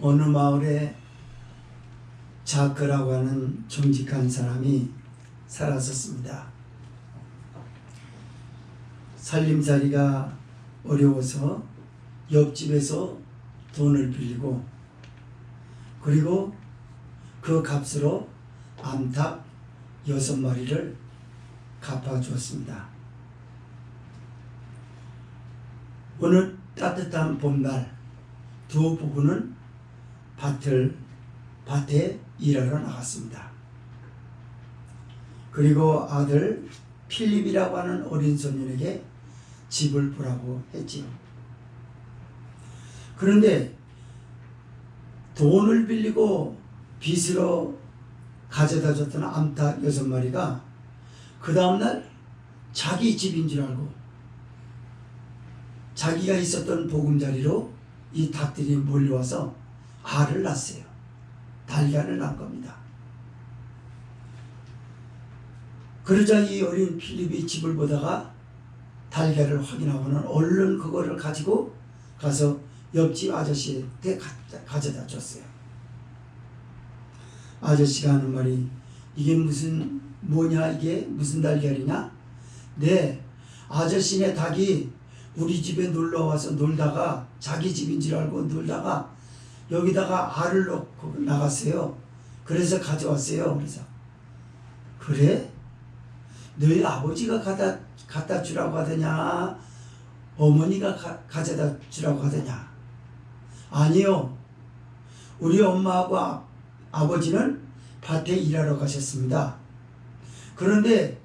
어느 마을에 자크라고 하는 정직한 사람이 살았었습니다. 살림살이가 어려워서 옆집에서 돈을 빌리고 그리고 그 값으로 암탉 6마리를 갚아주었습니다. 어느 따뜻한 봄날 두 부부는 밭에 일하러 나갔습니다. 그리고 아들 필립이라고 하는 어린 소년에게 집을 보라고 했지요. 그런데 돈을 빌리고 빚으로 가져다 줬던 암탉 6마리가 그 다음날 자기 집인 줄 알고 자기가 있었던 보금자리로 이 닭들이 몰려와서 알을 낳았어요. 달걀을 낳은 겁니다. 그러자 이 어린 필립이 집을 보다가 달걀을 확인하고는 얼른 그거를 가지고 가서 옆집 아저씨한테 가져다 줬어요. 아저씨가 하는 말이 이게 뭐냐 이게 무슨 달걀이냐? 네, 아저씨네 닭이 우리 집에 놀러와서 놀다가 자기 집인 줄 알고 놀다가 여기다가 알을 넣고 나갔어요. 그래서 가져왔어요. 그래서 그래? 너희 아버지가 갖다 주라고 하더냐? 어머니가 가져다 주라고 하더냐? 아니요. 우리 엄마하고 아버지는 밭에 일하러 가셨습니다. 그런데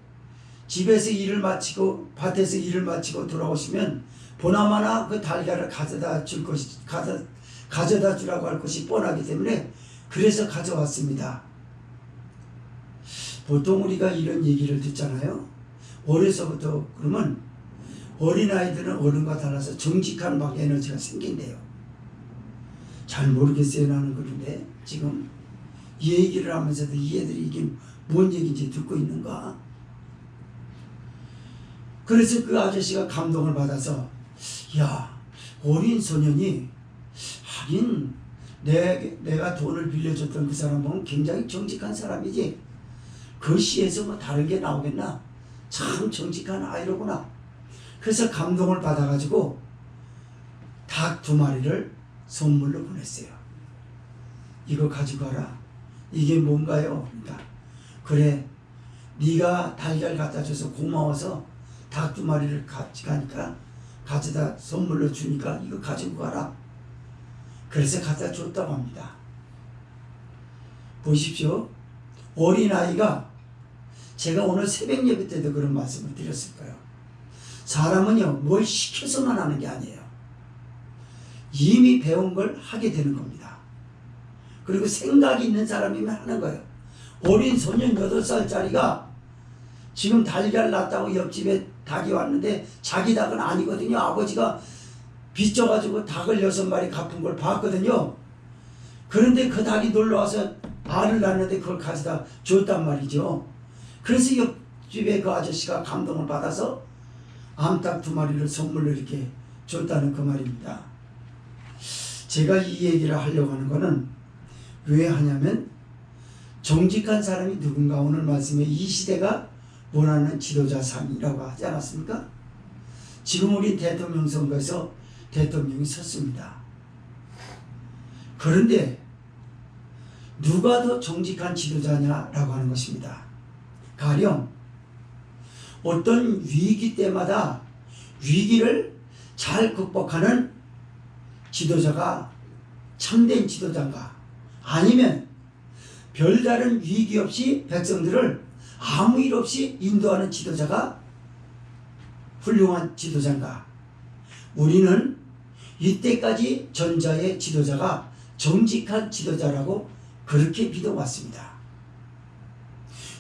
집에서 일을 마치고 밭에서 일을 마치고 돌아오시면 보나마나 그 달걀을 가져다 주라고 할 것이 뻔하기 때문에 그래서 가져왔습니다. 보통 우리가 이런 얘기를 듣잖아요. 어려서부터 그러면 어린아이들은 어른과 달라서 정직한 막 에너지가 생긴대요. 잘 모르겠어요. 나는 그런데 지금 이 얘기를 하면서도 이 애들이 이게 뭔 얘기인지 듣고 있는가? 그래서 그 아저씨가 감동을 받아서 야, 어린 소년이 하긴 내가 돈을 빌려줬던 그 사람은 굉장히 정직한 사람이지 그 시에서 뭐 다른 게 나오겠나? 참 정직한 아이로구나. 그래서 감동을 받아가지고 닭 2마리를 선물로 보냈어요. 이거 가지고 와라. 이게 뭔가요? 그러니까 그래, 네가 달걀 갖다 줘서 고마워서 닭 2마리를 같이 가니까 가져다 선물로 주니까 이거 가지고 가라. 그래서 갖다 줬다고 합니다. 보십시오. 어린아이가 제가 오늘 새벽 예배 때도 그런 말씀을 드렸을 거예요. 사람은요, 뭘 시켜서만 하는 게 아니에요. 이미 배운 걸 하게 되는 겁니다. 그리고 생각이 있는 사람이면 하는 거예요. 어린 소년 8살짜리가 지금 달걀 낳았다고 옆집에 닭이 왔는데 자기 닭은 아니거든요. 아버지가 빚져가지고 닭을 6마리 갚은 걸 봤거든요. 그런데 그 닭이 놀러와서 알을 낳는데 그걸 가져다 줬단 말이죠. 그래서 옆집에 그 아저씨가 감동을 받아서 암탉 2마리를 선물로 이렇게 줬다는 그 말입니다. 제가 이 얘기를 하려고 하는 거는 왜 하냐면 정직한 사람이 누군가 오늘 말씀에 이 시대가 원하는 지도자 상이라고 하지 않았습니까? 지금 우리 대통령 선거에서 대통령이 섰습니다. 그런데 누가 더 정직한 지도자냐라고 하는 것입니다. 가령 어떤 위기 때마다 위기를 잘 극복하는 지도자가 참된 지도자인가? 아니면 별다른 위기 없이 백성들을 아무 일 없이 인도하는 지도자가 훌륭한 지도자인가? 우리는 이때까지 전자의 지도자가 정직한 지도자라고 그렇게 믿어왔습니다.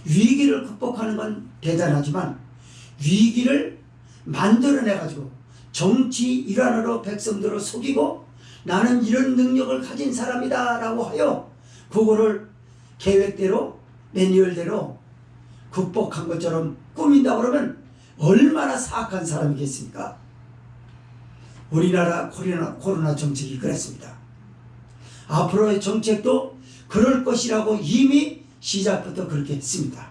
위기를 극복하는 건 대단하지만 위기를 만들어내가지고 정치 일환으로 백성들을 속이고 나는 이런 능력을 가진 사람이다 라고 하여 그거를 계획대로 매뉴얼대로 극복한 것처럼 꾸민다 그러면 얼마나 사악한 사람이겠습니까? 우리나라 코로나 정책이 그랬습니다. 앞으로의 정책도 그럴 것이라고 이미 시작부터 그렇게 했습니다.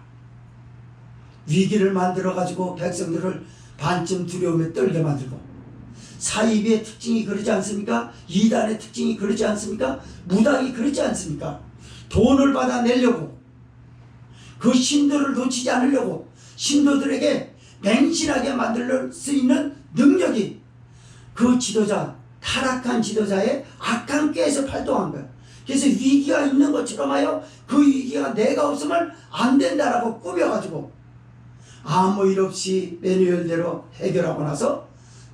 위기를 만들어가지고 백성들을 반쯤 두려움에 떨게 만들고, 사이비의 특징이 그러지 않습니까? 이단의 특징이 그러지 않습니까? 무당이 그러지 않습니까? 돈을 받아내려고, 그 신도를 놓치지 않으려고 신도들에게 맹신하게 만들 수 있는 능력이 그 지도자, 타락한 지도자의 악한 꾀에서 발동한 거예요. 그래서 위기가 있는 것처럼 하여 그 위기가 내가 없으면 안 된다라고 꾸며가지고 아무 일 없이 매뉴얼대로 해결하고 나서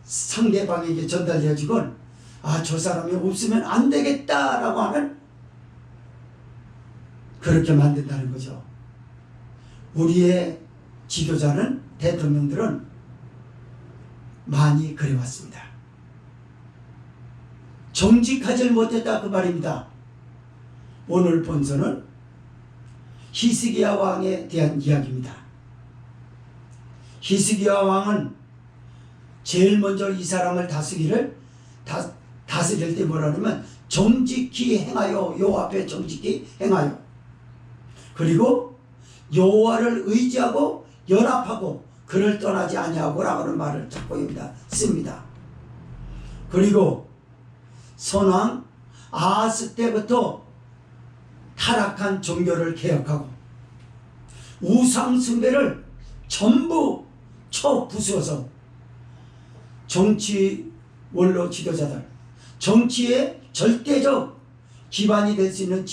상대방에게 전달되어지건, 아, 저 사람이 없으면 안 되겠다라고 하는, 그렇게 만든다는 거죠. 우리의 지도자는, 대통령들은 많이 그래왔습니다. 정직하지 못했다 그 말입니다. 오늘 본서는 히스기야 왕에 대한 이야기입니다. 히스기야 왕은 제일 먼저 이 사람을 다스릴 때 뭐라 하냐면 정직히 행하여, 여호와 앞에 정직히 행하여, 그리고 여호와를 의지하고 연합하고 그를 떠나지 아니하고라고 하는 말을 자꾸 여기다 씁니다. 그리고 선왕 아하스 때부터 타락한 종교를 개혁하고 우상 숭배를 전부 쳐부수어서 정치 원로 지도자들, 정치의 절대적 기반이 될 수 있는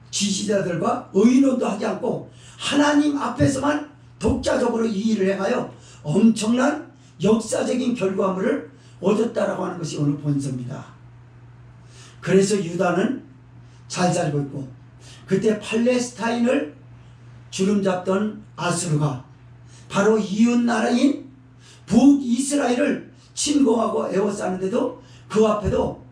지지자들과 의논도 하지 않고 하나님 앞에서만 독자적으로 이 일을 행하여 엄청난 역사적인 결과물을 얻었다라고 하는 것이 오늘 본서입니다. 그래서 유다는 잘 살고 있고, 그때 팔레스타인을 주름잡던 아수르가 바로 이웃나라인 북이스라엘을 침공하고 에워싸는데도 그 앞에도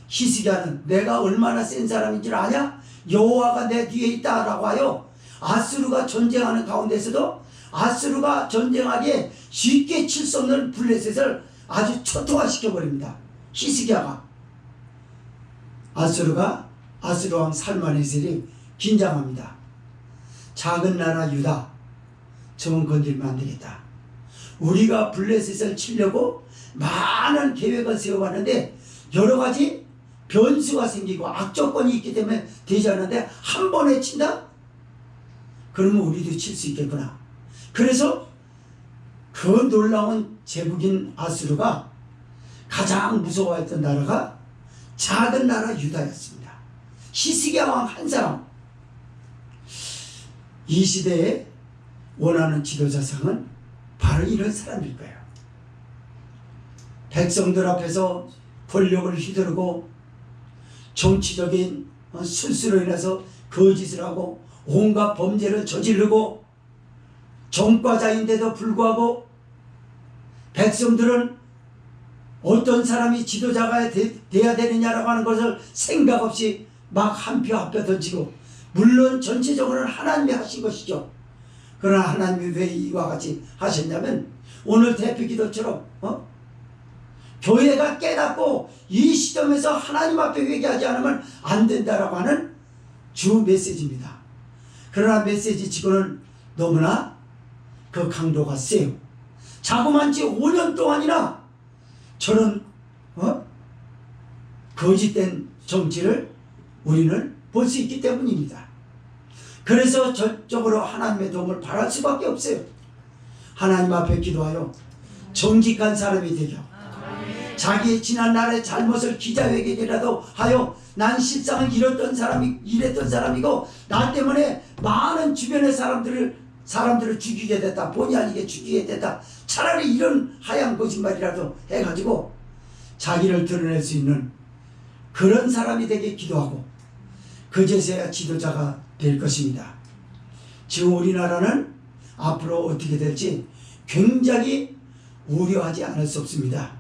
히스기야는 내가 얼마나 센 사람인 줄 아냐? 여호와가 내 뒤에 있다라고 하여 아수르가 전쟁하는 가운데서도 아수르가 전쟁하기에 쉽게 칠 수 없는 블레셋을 아주 초토화시켜버립니다. 히스기야가. 아수르 왕 살마네셀이 긴장합니다. 작은 나라 유다, 저건 건들면 안 되겠다. 우리가 블레셋을 치려고 많은 계획을 세워봤는데 여러 가지 변수가 생기고 악조건이 있기 때문에 되지 않는데 한 번에 친다? 그러면 우리도 칠 수 있겠구나. 그래서 그 놀라운 제국인 아수르가 가장 무서워했던 나라가 작은 나라 유다였습니다. 히스기야 왕 한 사람. 이 시대에 원하는 지도자상은 바로 이런 사람일 거예요. 백성들 앞에서 권력을 휘두르고 정치적인 술수로 인해서 거짓을 하고 온갖 범죄를 저지르고 정과자인데도 불구하고 백성들은 어떤 사람이 지도자가 돼야 되느냐라고 하는 것을 생각 없이 막 한 표 한 표 던지고, 물론 전체적으로는 하나님이 하신 것이죠. 그러나 하나님이 왜 이와 같이 하셨냐면 오늘 대표기도처럼 교회가 깨닫고 이 시점에서 하나님 앞에 회개하지 않으면 안 된다라고 하는 주 메시지입니다. 그러나 메시지 치고는 너무나 그 강도가 세요. 자고만 지 5년 동안이나 저런 거짓된 정치를 우리는 볼 수 있기 때문입니다. 그래서 전적으로 하나님의 도움을 바랄 수밖에 없어요. 하나님 앞에 기도하여 정직한 사람이 되려, 자기의 지난 날의 잘못을 기자회견이라도 하여 난 실상을 이랬던 사람이고 나 때문에 많은 주변의 사람들을 죽이게 됐다, 본의 아니게 죽이게 됐다, 차라리 이런 하얀 거짓말이라도 해가지고 자기를 드러낼 수 있는 그런 사람이 되게 기도하고, 그제서야 지도자가 될 것입니다. 지금 우리나라는 앞으로 어떻게 될지 굉장히 우려하지 않을 수 없습니다.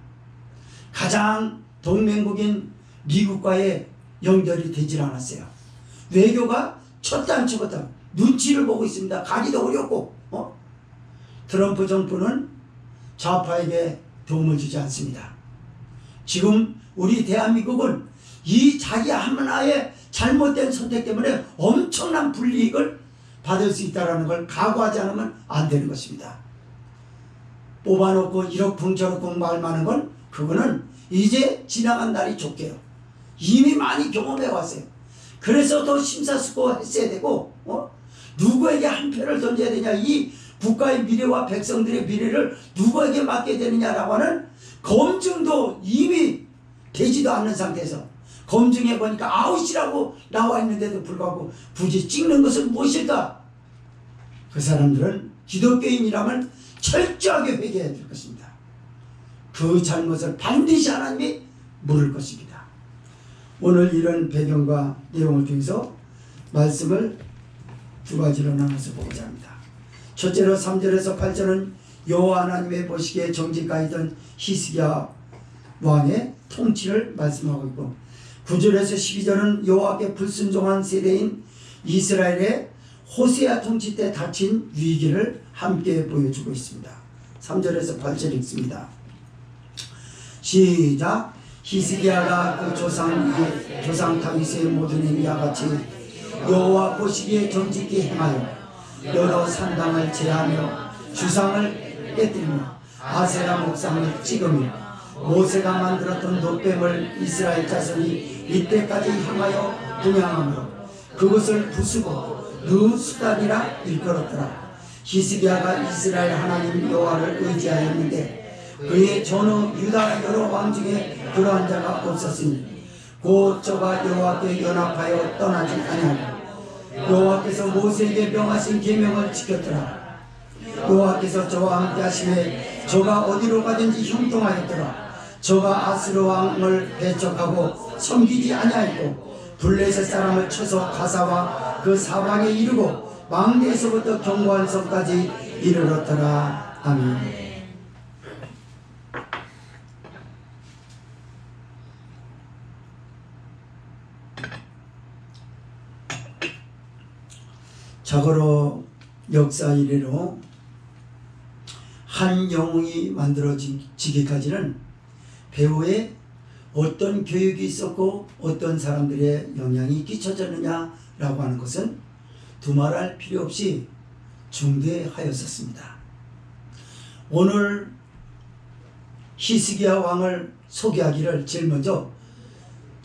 가장 동맹국인 미국과의 연결이 되질 않았어요. 외교가 첫단추부터 눈치를 보고 있습니다. 가기도 어렵고 트럼프 정부는 좌파에게 도움을 주지 않습니다. 지금 우리 대한민국은 이 자기 하나의 잘못된 선택 때문에 엄청난 불이익을 받을 수 있다는 걸 각오하지 않으면 안 되는 것입니다. 뽑아놓고 이러쿵저러쿵 말 많은 건 그거는 이제 지나간 날이 좋게요. 이미 많이 경험해 왔어요. 그래서 더 심사숙고했어야 되고 누구에게 한 표를 던져야 되냐, 이 국가의 미래와 백성들의 미래를 누구에게 맡게 되느냐라고 하는 검증도 이미 되지도 않는 상태에서 검증해 보니까 아웃이라고 나와 있는데도 불구하고 굳이 찍는 것은 무엇일까? 그 사람들은 기독교인이라면 철저하게 회개해야 될 것입니다. 그 잘못을 반드시 하나님이 물을 것입니다. 오늘 이런 배경과 내용을 통해서 말씀을 두 가지로 나눠서 보고자 합니다. 첫째로 3절에서 8절은 여호와 하나님의 보시기에 정직하였던 히스기야 왕의 통치를 말씀하고 있고, 9절에서 12절은 여호와께 불순종한 세대인 이스라엘의 호세아 통치 때 닥친 위기를 함께 보여주고 있습니다. 3절에서 8절 읽습니다. 시작. 히스기야가 그 조상 다윗의 모든 행위와 같이 여호와 보시기에 정직히 행하여 여러 산당을 제하며 주상을 깨뜨리며 아세라 목상을 찍으며 모세가 만들었던 놋뱀을 이스라엘 자손이 이때까지 향하여 분향하므로 그것을 부수고 느수단이라 일컬었더라. 히스기야가 이스라엘 하나님 여호와를 의지하였는데 그의 전후 유다 여러 왕 중에 그러한 자가 없었으니 곧 저가 여호와께 연합하여 떠나지 아니하고 여호와께서 모세에게 명하신 계명을 지켰더라. 여호와께서 저와 함께 하심에 저가 어디로 가든지 형통하였더라. 저가 아스르 왕을 배척하고 섬기지 아니하였고 블레셋 사람을 쳐서 가사와 그 사방에 이르고 망대에서부터 견고한 성까지 이르렀더라. 아멘. 자고로 역사 이래로 한 영웅이 만들어지기까지는 배후에 어떤 교육이 있었고 어떤 사람들의 영향이 끼쳐졌느냐라고 하는 것은 두말할 필요 없이 중대하였었습니다. 오늘 히스기야 왕을 소개하기를 제일 먼저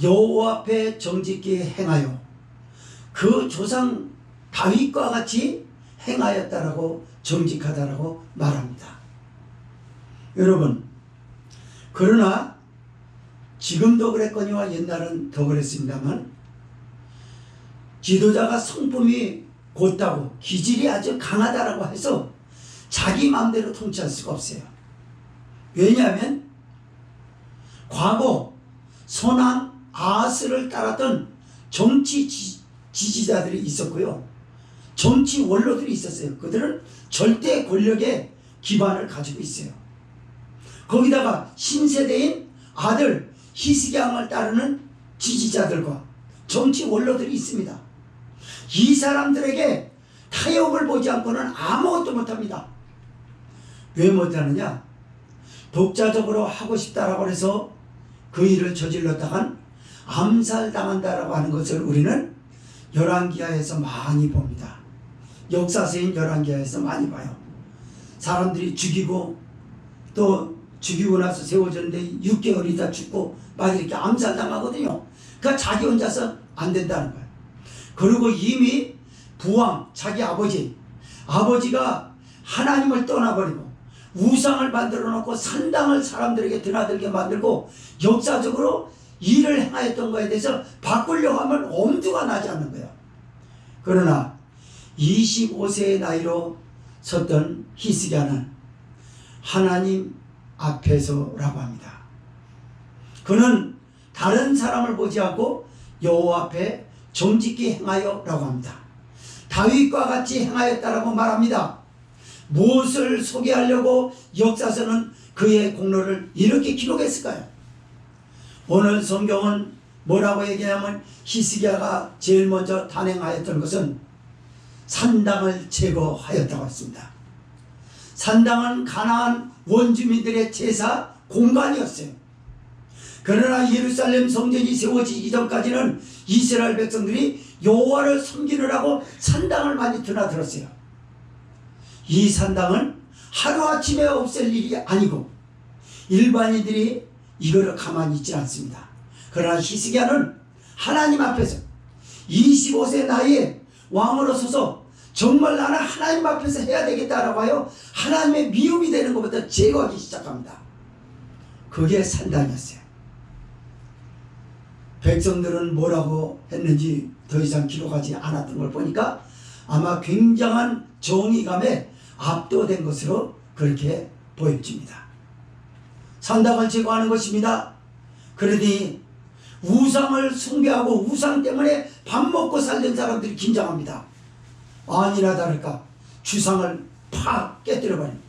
여호와 앞에 정직히 행하여 그 조상 다윗과 같이 행하였다라고 정직하다라고 말합니다. 여러분, 그러나 지금도 그랬거니와 옛날은 더 그랬습니다만 지도자가 성품이 곧다고 기질이 아주 강하다라고 해서 자기 마음대로 통치할 수가 없어요. 왜냐하면 과거 선왕 아하스를 따랐던 정치 지지자들이 있었고요, 정치 원로들이 있었어요. 그들은 절대 권력의 기반을 가지고 있어요. 거기다가 신세대인 아들 히스기야 왕을 따르는 지지자들과 정치 원로들이 있습니다. 이 사람들에게 타협을 보지 않고는 아무것도 못합니다. 왜 못하느냐? 독자적으로 하고 싶다라고 해서 그 일을 저질렀다간 암살당한다라고 하는 것을 우리는 열왕기하에서 많이 봅니다. 역사서인 열왕기하에서 많이 봐요. 사람들이 죽이고 또 죽이고 나서 세워졌는데 6개월 있다 죽고 막 이렇게 암살당하거든요. 그러니까 자기 혼자서 안 된다는 거예요. 그리고 이미 부왕, 자기 아버지가 하나님을 떠나버리고 우상을 만들어 놓고 산당을 사람들에게 드나들게 만들고 역사적으로 일을 행하였던 것에 대해서 바꾸려고 하면 엄두가 나지 않는 거예요. 그러나 25세의 나이로 섰던 히스기야는 하나님 앞에서라고 합니다. 그는 다른 사람을 보지 않고 여호와 앞에 정직히 행하여 라고 합니다. 다윗과 같이 행하였다라고 말합니다. 무엇을 소개하려고 역사서는 그의 공로를 이렇게 기록했을까요? 오늘 성경은 뭐라고 얘기하냐면 히스기야가 제일 먼저 단행하였던 것은 산당을 제거하였다고 했습니다. 산당은 가나안 원주민들의 제사 공간이었어요. 그러나 예루살렘 성전이 세워지기 전까지는 이스라엘 백성들이 여호와를 섬기느라고 산당을 많이 드나들었어요. 이 산당은 하루아침에 없앨 일이 아니고 일반인들이 이거를 가만히 있지 않습니다. 그러나 히스기야는 하나님 앞에서 25세 나이에 왕으로 서서 정말 나는 하나님 앞에서 해야 되겠다라고 하여 하나님의 미움이 되는 것부터 제거하기 시작합니다. 그게 산당이었어요. 백성들은 뭐라고 했는지 더 이상 기록하지 않았던 걸 보니까 아마 굉장한 정의감에 압도된 것으로 그렇게 보여집니다. 산당을 제거하는 것입니다. 그러니 우상을 숭배하고 우상 때문에 밥 먹고 살던 사람들이 긴장합니다. 아니나 다를까 주상을 팍 깨뜨려버립니다.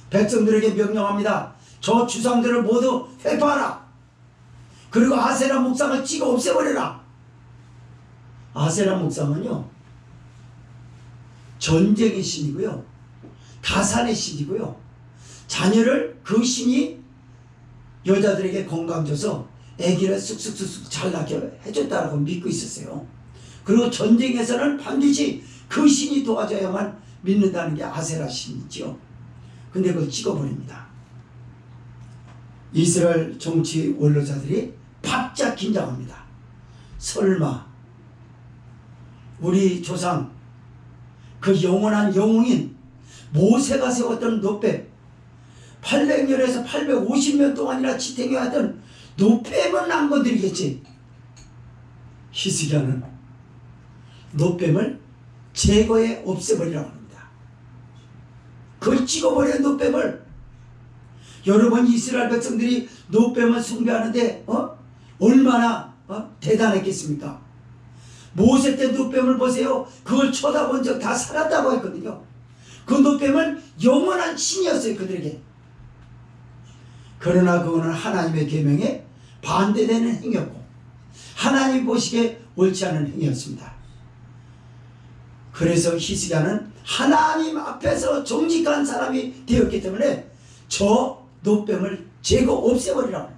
백성들에게 명령합니다. 저 주상들을 모두 회파하라. 그리고 아세라 목상을 찍어 없애버려라. 아세라 목상은요, 전쟁의 신이고요, 가산의 신이고요, 자녀를 그 신이 여자들에게 건강 줘서 아기를 쑥쑥쑥쑥 잘 낳게 해줬다라고 믿고 있었어요. 그리고 전쟁에서는 반드시 그 신이 도와줘야만 믿는다는 게 아세라 신이죠. 근데 그걸 찍어버립니다. 이스라엘 정치 원로자들이 바짝 긴장합니다. 설마 우리 조상 그 영원한 영웅인 모세가 세웠던 노뱀, 800년에서 850년 동안이나 지탱해왔던 노뱀은 안 건드리겠지. 히스기야는 노뱀을 제거해 없애버리라고 합니다. 그걸 찍어버린 노뱀을. 여러분, 이스라엘 백성들이 노뱀을 숭배하는데 얼마나 대단했겠습니까? 모세 때 노뱀을 보세요. 그걸 쳐다본 적 다 살았다고 했거든요. 그 노뱀은 영원한 신이었어요, 그들에게. 그러나 그거는 하나님의 계명에 반대되는 행위였고 하나님 보시기에 옳지 않은 행위였습니다. 그래서 히스기야는 하나님 앞에서 정직한 사람이 되었기 때문에 저 노뱀을 제거 없애버리라고.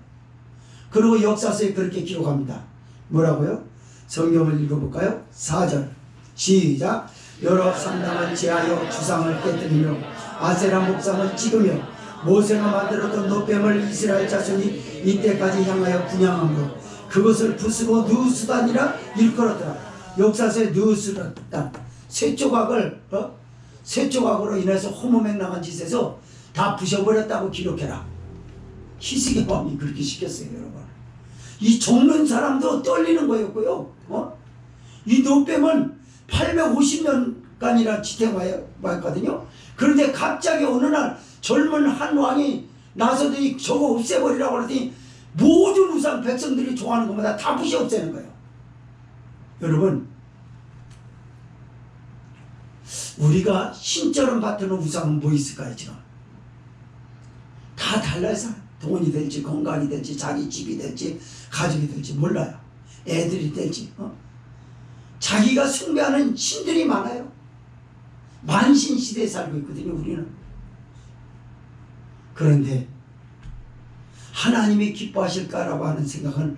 그리고 역사서에 그렇게 기록합니다. 뭐라고요? 성경을 읽어볼까요? 4절 시작. 여러 산당을 제하여 주상을 깨뜨리며 아세라 목상을 찍으며 모세가 만들었던 노뱀을 이스라엘 자손이 이때까지 향하여 분향함으로 그것을 부수고 느수단이라 일컬었더라. 역사서에 느수단, 쇠조각으로 인해서 호모맹랑한 짓에서 다 부셔버렸다고 기록해라. 히스기야 왕이 그렇게 시켰어요, 여러분. 이 적는 사람도 떨리는 거였고요. 이 노뱀은 850년간이나 지탱하였거든요. 그런데 갑자기 어느 날 젊은 한 왕이 나서더니 저거 없애버리라고 그러더니 모든 우상 백성들이 좋아하는 것마다 다 부셔 없애는 거예요. 여러분, 우리가 신처럼 받드는 우상은 뭐 있을까요? 지금 다 달라서 돈이 될지 건강이 될지 자기 집이 될지 가족이 될지 몰라요. 애들이 될지 자기가 숭배하는 신들이 많아요. 만신 시대에 살고 있거든요, 우리는. 그런데 하나님이 기뻐하실까라고 하는 생각은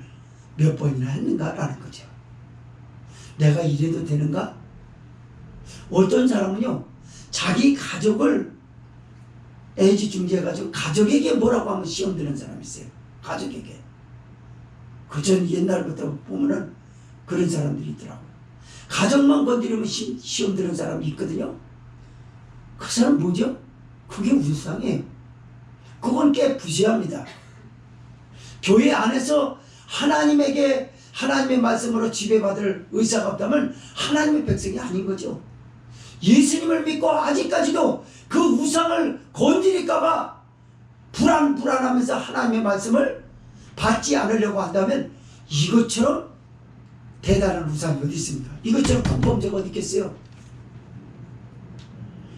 몇 번이나 했는가라는 거죠. 내가 이래도 되는가? 어떤 사람은요, 자기 가족을 애지중지해가지고 가족에게 뭐라고 하면 시험 드는 사람이 있어요. 가족에게. 그전 옛날부터 보면은 그런 사람들이 있더라고요. 가족만 건드리면 시험 드는 사람이 있거든요. 그 사람 뭐죠? 그게 우상이에요. 그건 꽤 부시합니다. 교회 안에서 하나님에게 하나님의 말씀으로 지배받을 의사가 없다면 하나님의 백성이 아닌 거죠. 예수님을 믿고 아직까지도 그 우상을 건드릴까봐 불안하면서 하나님의 말씀을 받지 않으려고 한다면 이것처럼 대단한 우상이 어디 있습니까? 이것처럼 큰 범죄가 어디 있겠어요?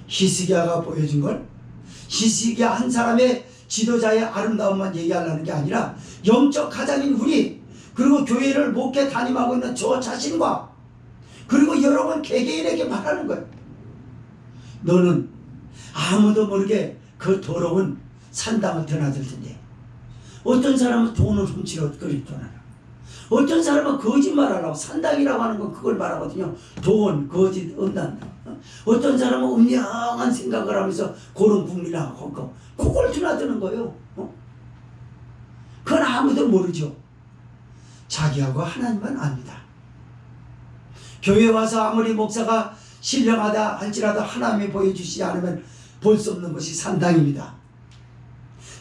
히스기야가 보여준 걸 히스기야 한 사람의 지도자의 아름다움만 얘기하려는 게 아니라 영적 가장인 우리, 그리고 교회를 목회 담임하고 있는 저 자신과 그리고 여러분 개개인에게 말하는 거예요. 너는 아무도 모르게 그 더러운 산당을 드나들 텐데 어떤 사람은 돈을 훔치러 그리 떠나요. 어떤 사람은 거짓말하려고 산당이라고 하는 건 그걸 말하거든요. 돈, 거짓, 음란다. 어떤 사람은 음량한 생각을 하면서 그런 국민하고 그걸 드나드는 거예요. 그건 아무도 모르죠. 자기하고 하나님만 압니다. 교회 와서 아무리 목사가 신령하다 할지라도 하나님이 보여주시지 않으면 볼 수 없는 것이 산당입니다.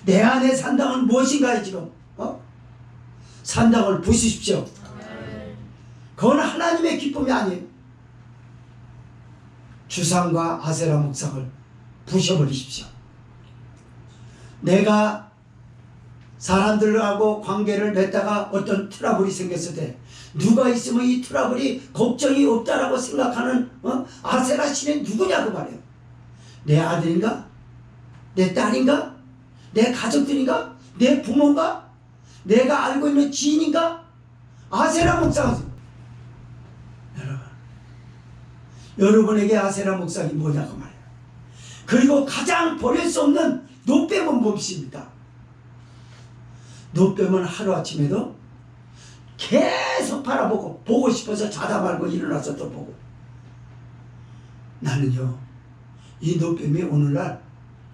내 안에 산당은 무엇인가요 지금? 산당을 부수십시오. 그건 하나님의 기쁨이 아니에요. 주상과 아세라 목상을 부셔버리십시오. 내가 사람들하고 관계를 맺다가 어떤 트러블이 생겼을 때 누가 있으면 이 트러블이 걱정이 없다라고 생각하는 아세라 신은 누구냐고 말해요. 내 아들인가? 내 딸인가? 내 가족들인가? 내 부모인가? 내가 알고 있는 지인인가? 아세라 목상. 여러분에게 아세라 목상이 뭐냐고 말해요. 그리고 가장 버릴 수 없는 노뱀은 무엇입니까? 노뱀은 하루아침에도 계속 바라보고 보고 싶어서 자다 말고 일어나서 또 보고. 나는요 이 노뱀이 오늘날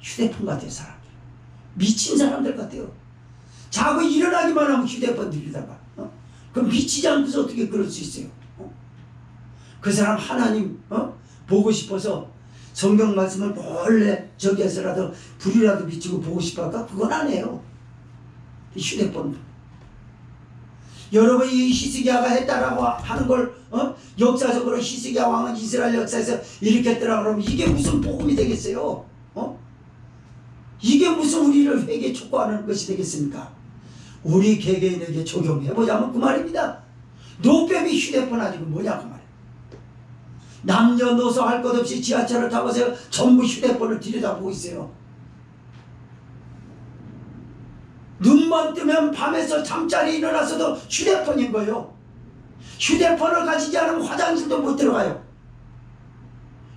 휴대폰 같아요. 사람들 미친 사람들 같아요. 자고 일어나기만 하면 휴대폰 들이다가 그럼 미치지 않고서 어떻게 그럴 수 있어요? 그 사람 하나님 보고 싶어서 성경 말씀을 몰래 저기에서라도 불이라도 비추고 보고 싶어할까? 그건 안 해요. 휴대폰. 여러분이 이 히스기야가 했다라고 하는 걸 역사적으로 히스기야 왕은 이스라엘 역사에서 일으켰더라 그러면 이게 무슨 복음이 되겠어요? 이게 무슨 우리를 회개 촉구하는 것이 되겠습니까? 우리 개개인에게 적용해보자면 그 말입니다. 노뱀이 휴대폰 아니고 뭐냐 그 말이에요. 남녀노소 할 것 없이 지하철을 타고서 전부 휴대폰을 들여다보고 있어요. 눈만 뜨면 밤에서 잠자리 일어나서도 휴대폰인 거예요. 휴대폰을 가지지 않으면 화장실도 못 들어가요.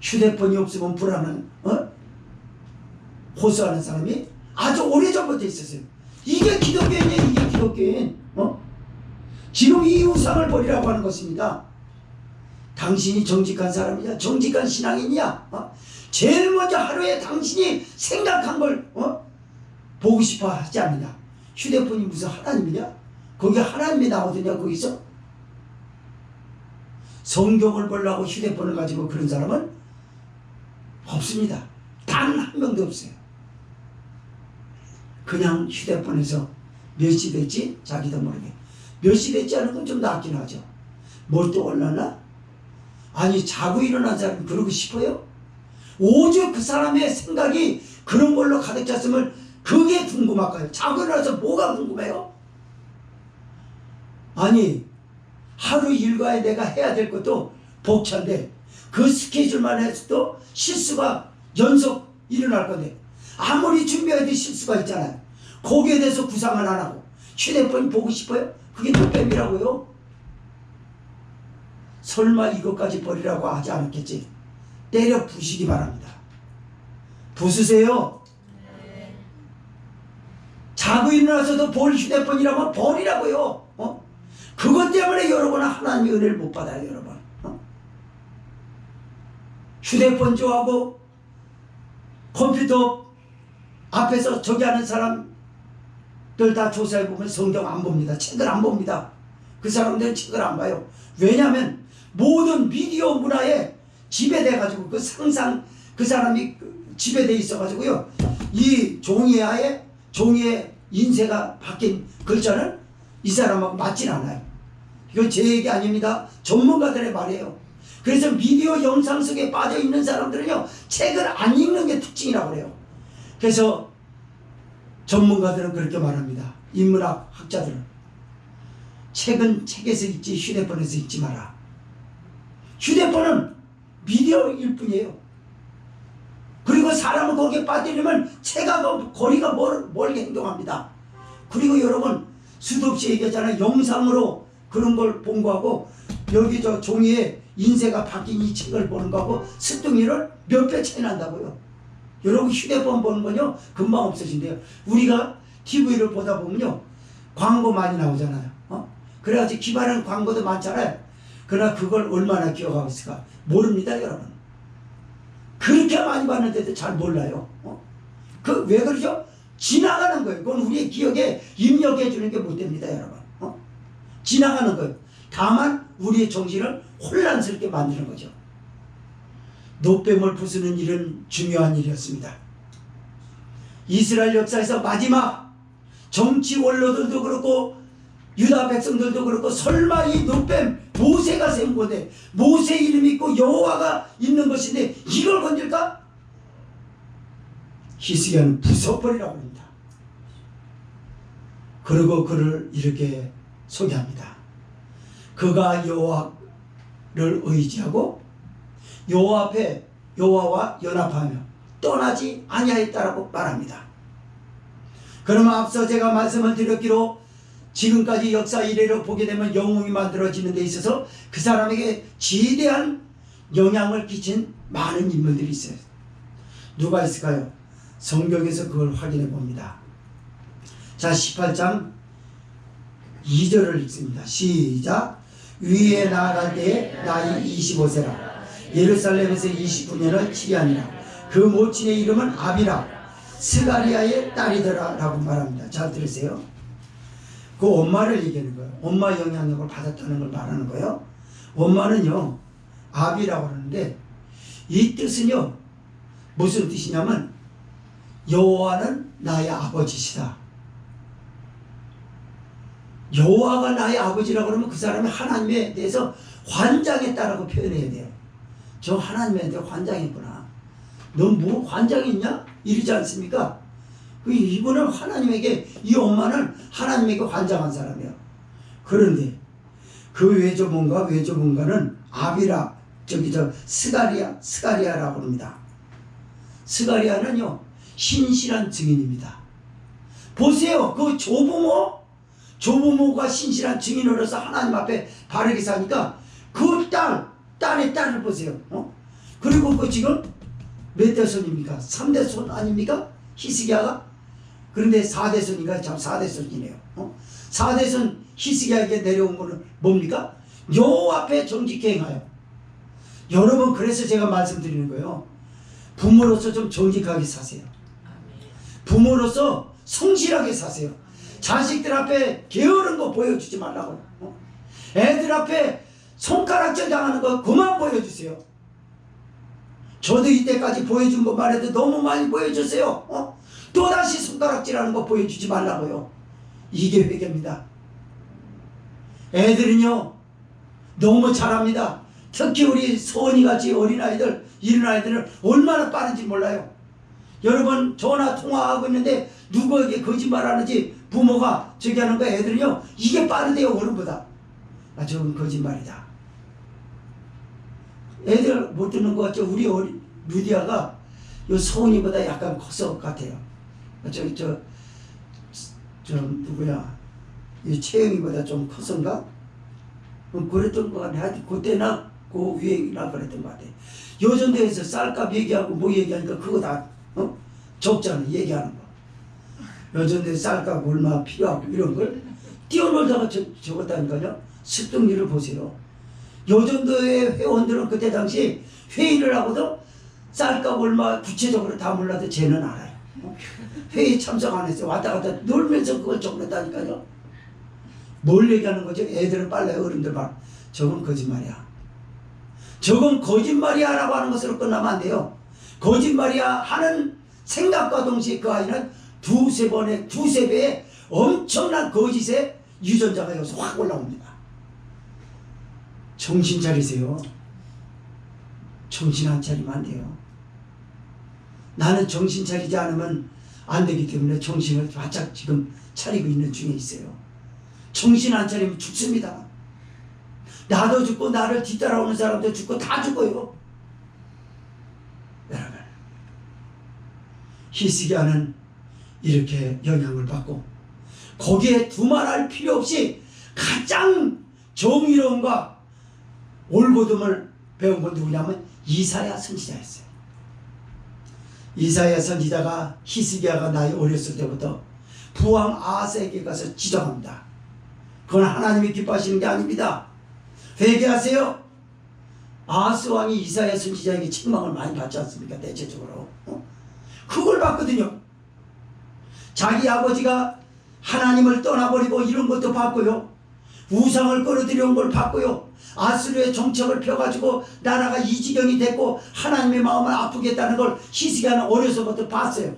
휴대폰이 없으면 불안한 호소하는 사람이 아주 오래전부터 있었어요. 이게 기독교인이에요. 이게 기독교인. 지금 이 우상을 버리라고 하는 것입니다. 당신이 정직한 사람이냐? 정직한 신앙이냐? 제일 먼저 하루에 당신이 생각한 걸 보고 싶어 하지 않느냐? 휴대폰이 무슨 하나님이냐? 거기 하나님이 나오더냐 거기서? 성경을 보려고 휴대폰을 가지고 그런 사람은 없습니다. 단 한 명도 없어요. 그냥 휴대폰에서 몇 시 됐지? 자기도 모르게. 몇 시 됐지 하는 건 좀 낫긴 하죠. 뭘 또 올랐나? 아니 자고 일어난 사람이 그러고 싶어요? 오죽 그 사람의 생각이 그런 걸로 가득 찼으면 그게 궁금할까요? 자고 일어나서 뭐가 궁금해요? 아니 하루 일과에 내가 해야 될 것도 벅찬데 그 스케줄만 해서도 실수가 연속 일어날 건데 아무리 준비해도 실수가 있잖아요. 거기에 대해서 구상을 안 하고 휴대폰 보고 싶어요? 그게 노뱀이라고요? 설마 이것까지 버리라고 하지 않았겠지? 때려 부시기 바랍니다. 부수세요. 자고 일어나서도 볼 휴대폰이라면 버리라고요. 그것 때문에 여러분은 하나님의 은혜를 못 받아요. 여러분. 휴대폰 좋아하고 컴퓨터 앞에서 저기 하는 사람들 다 조사해보면 성경 안 봅니다. 책을 안 봅니다. 그 사람들은 책을 안 봐요. 왜냐하면 모든 미디어 문화에 지배돼가지고 그 상상 그 사람이 지배돼 있어가지고요. 이 종이에 인쇄가 바뀐 글자는 이 사람하고 맞진 않아요. 이건 제 얘기 아닙니다. 전문가들의 말이에요. 그래서 미디어 영상 속에 빠져있는 사람들은요 책을 안 읽는 게 특징이라고 그래요. 그래서 전문가들은 그렇게 말합니다. 인문학 학자들은 책은 책에서 읽지 휴대폰에서 읽지 마라. 휴대폰은 미디어일 뿐이에요. 그리고 사람은 거기에 빠뜨리면 체가 거리가 멀게 행동합니다. 그리고 여러분 수도 없이 얘기하잖아요. 영상으로 그런 걸 본 거하고 여기 저 종이에 인쇄가 바뀐 이 책을 보는 거하고 습득률을 몇 배 차이 난다고요. 여러분 휴대폰 보는 건요 금방 없어진대요. 우리가 TV를 보다 보면요, 광고 많이 나오잖아요. 그래가지고 기발한 광고도 많잖아요. 그러나 그걸 얼마나 기억하고 있을까? 모릅니다, 여러분. 그렇게 많이 봤는데도 잘 몰라요. 그 왜 그러죠? 지나가는 거예요. 그건 우리의 기억에 입력해 주는 게 못 됩니다, 여러분. 지나가는 거예요. 다만 우리의 정신을 혼란스럽게 만드는 거죠. 노뱀을 부수는 일은 중요한 일이었습니다. 이스라엘 역사에서 마지막 정치 원로들도 그렇고 유다 백성들도 그렇고 설마 이 노뱀 모세가 세운 건데 모세 이름이 있고 여호와가 있는 것인데 이걸 건질까? 히스기야는 부숴버리라고 합니다. 그리고 그를 이렇게 소개합니다. 그가 여호와를 의지하고 여호와 앞에 여호와와 연합하며 떠나지 아니하였다라고 말합니다. 그러면 앞서 제가 말씀을 드렸기로 지금까지 역사 이래로 보게 되면 영웅이 만들어지는 데 있어서 그 사람에게 지대한 영향을 끼친 많은 인물들이 있어요. 누가 있을까요? 성경에서 그걸 확인해 봅니다. 자, 18장 2절을 읽습니다. 시작. 위에 나아갈 때에 나이 25세라. 예루살렘에서 29년을 치리하니라. 그 모친의 이름은 아비라 스가리아의 딸이더라 라고 말합니다. 잘 들으세요. 그 엄마를 얘기하는 거예요. 엄마 영향력을 받았다는 걸 말하는 거예요. 엄마는요 아비라고 하는데 이 뜻은요 무슨 뜻이냐면 여호와는 나의 아버지시다. 여호와가 나의 아버지라고 그러면 그 사람이 하나님에 대해서 환장했다라고 표현해야 돼요. 저 하나님에 대해 환장했구나. 넌 뭐 환장이 있냐? 이러지 않습니까? 이분은 하나님에게, 이 엄마는 하나님에게 환장한 사람이에요. 그런데 그 외조문가는 아비라, 스가리아라고 합니다. 스가리아는요 신실한 증인입니다. 보세요. 그 조부모가 신실한 증인으로서 하나님 앞에 바르게 사니까 그 딸의 딸을 보세요. 그리고 그 지금 몇 대손입니까? 3대 손 아닙니까? 히스기야가? 그런데 4대 손인가? 참 4대 손이네요. 4대 손 히스기야에게 내려온 거는 뭡니까? 여호와 앞에 정직히 행하여. 여러분, 그래서 제가 말씀드리는 거예요. 부모로서 좀 정직하게 사세요. 부모로서 성실하게 사세요. 자식들 앞에 게으른 거 보여주지 말라고요. 애들 앞에 손가락질 당하는 거 그만 보여주세요. 저도 이때까지 보여준 것만 해도 너무 많이 보여주세요. 또다시 손가락질하는 거 보여주지 말라고요. 이게 회개입니다. 애들은요 너무 잘합니다. 특히 우리 소은이같이 어린아이들, 이런 아이들은 얼마나 빠른지 몰라요. 여러분, 전화 통화하고 있는데 누구에게 거짓말하는지 부모가 저기 하는 거, 애들은요 이게 빠르대요, 어른보다. 저건 거짓말이다. 애들 못 듣는 것 같죠? 우리 루디아가 요 소은이보다 약간 커서 같아요. 누구야, 이 채영이보다 좀 커서인가? 그랬던 것 같아. 하여튼 그때나 그 위에나 그랬던 것 같아. 요전대에서 쌀값 얘기하고 뭐 얘기하니까 그거 다 적잖아, 얘기하는 거. 요전대 쌀값 얼마 필요하고 이런 걸 뛰어놀다가 적었다니까요. 습득률을 보세요. 요전도의 회원들은 그때 당시 회의를 하고도 쌀값 얼마 구체적으로 다 몰라도 쟤는 알아요. 회의 참석 안 했어요. 왔다 갔다 놀면서 그걸 적는다니까요. 뭘 얘기하는 거죠? 애들은 빨라요, 어른들 말. 저건 거짓말이야. 저건 거짓말이야 라고 하는 것으로 끝나면 안 돼요. 거짓말이야 하는 생각과 동시에 그 아이는 두세 배의 엄청난 거짓의 유전자가 여기서 확 올라옵니다. 정신 차리세요. 정신 안 차리면 안 돼요. 나는 정신 차리지 않으면 안 되기 때문에 정신을 바짝 지금 차리고 있는 중에 있어요. 정신 안 차리면 죽습니다. 나도 죽고 나를 뒤따라오는 사람도 죽고 다 죽어요. 여러분, 히스기야는 이렇게 영향을 받고 거기에 두말할 필요 없이 가장 정의로움과 올곧음을 배운 건 누구냐면 이사야 선지자였어요. 이사야 선지자가 히스기야가 나이 어렸을 때부터 부왕 아하스에게 가서 지적합니다. 그건 하나님이 기뻐하시는 게 아닙니다. 회개하세요. 아하스 왕이 이사야 선지자에게 책망을 많이 받지 않습니까? 대체적으로 그걸 받거든요. 자기 아버지가 하나님을 떠나버리고 이런 것도 받고요, 우상을 끌어들여온 걸 받고요, 아수르의 정책을 펴가지고 나라가 이 지경이 됐고 하나님의 마음을 아프겠다는 걸 히스기야는 어려서부터 봤어요.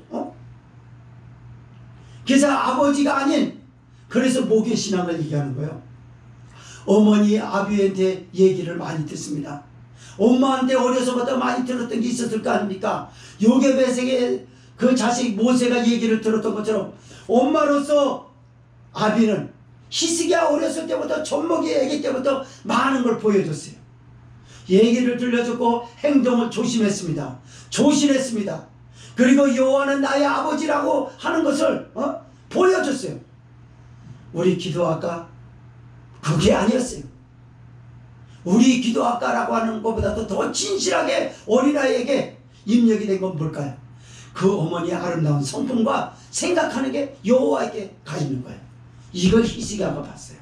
그래서 아버지가 아닌, 그래서 모계신앙을 얘기하는 거예요. 어머니 아비한테 얘기를 많이 듣습니다. 엄마한테 어려서부터 많이 들었던 게 있었을 거 아닙니까? 요게벳에게 그 자식 모세가 얘기를 들었던 것처럼 엄마로서 아비는 히스기야 어렸을 때부터 젖먹이 애기 때부터 많은 걸 보여줬어요. 얘기를 들려줬고 행동을 조심했습니다. 조심했습니다. 그리고 여호와는 나의 아버지라고 하는 것을 보여줬어요. 우리 기도학과 그게 아니었어요. 우리 기도학과라고 하는 것보다도 더 진실하게 어린아이에게 입력이 된 건 뭘까요? 그 어머니의 아름다운 성품과 생각하는 게 여호와에게 가 있는 거예요. 이걸 히스기야가 봤어요.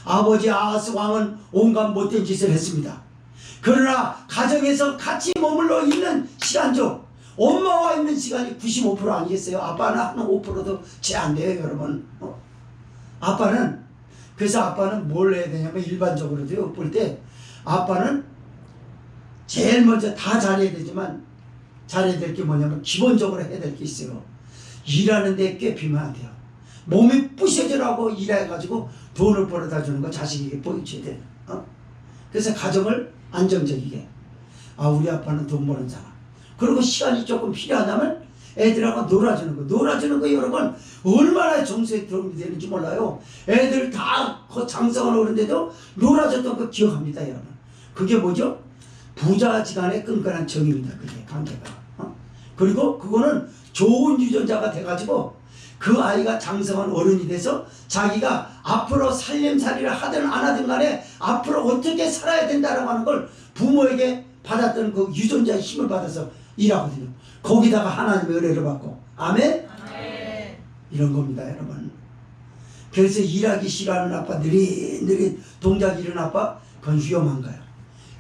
아버지 아하스 왕은 온갖 못된 짓을 했습니다. 그러나 가정에서 같이 머물러 있는 시간 중 엄마와 있는 시간이 95% 아니겠어요? 아빠는 한 5%도 채 안 돼요, 여러분. 그래서 아빠는 뭘 해야 되냐면, 일반적으로도 볼 때 아빠는 제일 먼저 다 잘해야 되지만, 잘해야 될 게 뭐냐면 기본적으로 해야 될 게 있어요. 일하는데 꿰피면 안 돼요. 몸이 부셔지라고 일해가지고 돈을 벌어다 주는 거 자식에게 보여줘야 돼요. 그래서 가정을 안정적이게, 우리 아빠는 돈 버는 사람, 그리고 시간이 조금 필요하다면 애들하고 놀아주는 거. 놀아주는 거 여러분 얼마나 정서에 도움이 되는지 몰라요. 애들 다 장성을 오는데도 놀아줬던 거 기억합니다, 여러분. 그게 뭐죠? 부자지간의 끈끈한 정입니다. 그게 관계가. 그리고 그거는 좋은 유전자가 돼가지고 그 아이가 장성한 어른이 돼서 자기가 앞으로 살림살이를 하든 안 하든 간에 앞으로 어떻게 살아야 된다라고 하는 걸 부모에게 받았던 그 유전자의 힘을 받아서 일하거든요. 거기다가 하나님의 은혜를 받고. 아멘? 아멘. 이런 겁니다, 여러분. 그래서 일하기 싫어하는 아빠, 느릿느릿 동작 이런 아빠, 그건 위험한 거예요.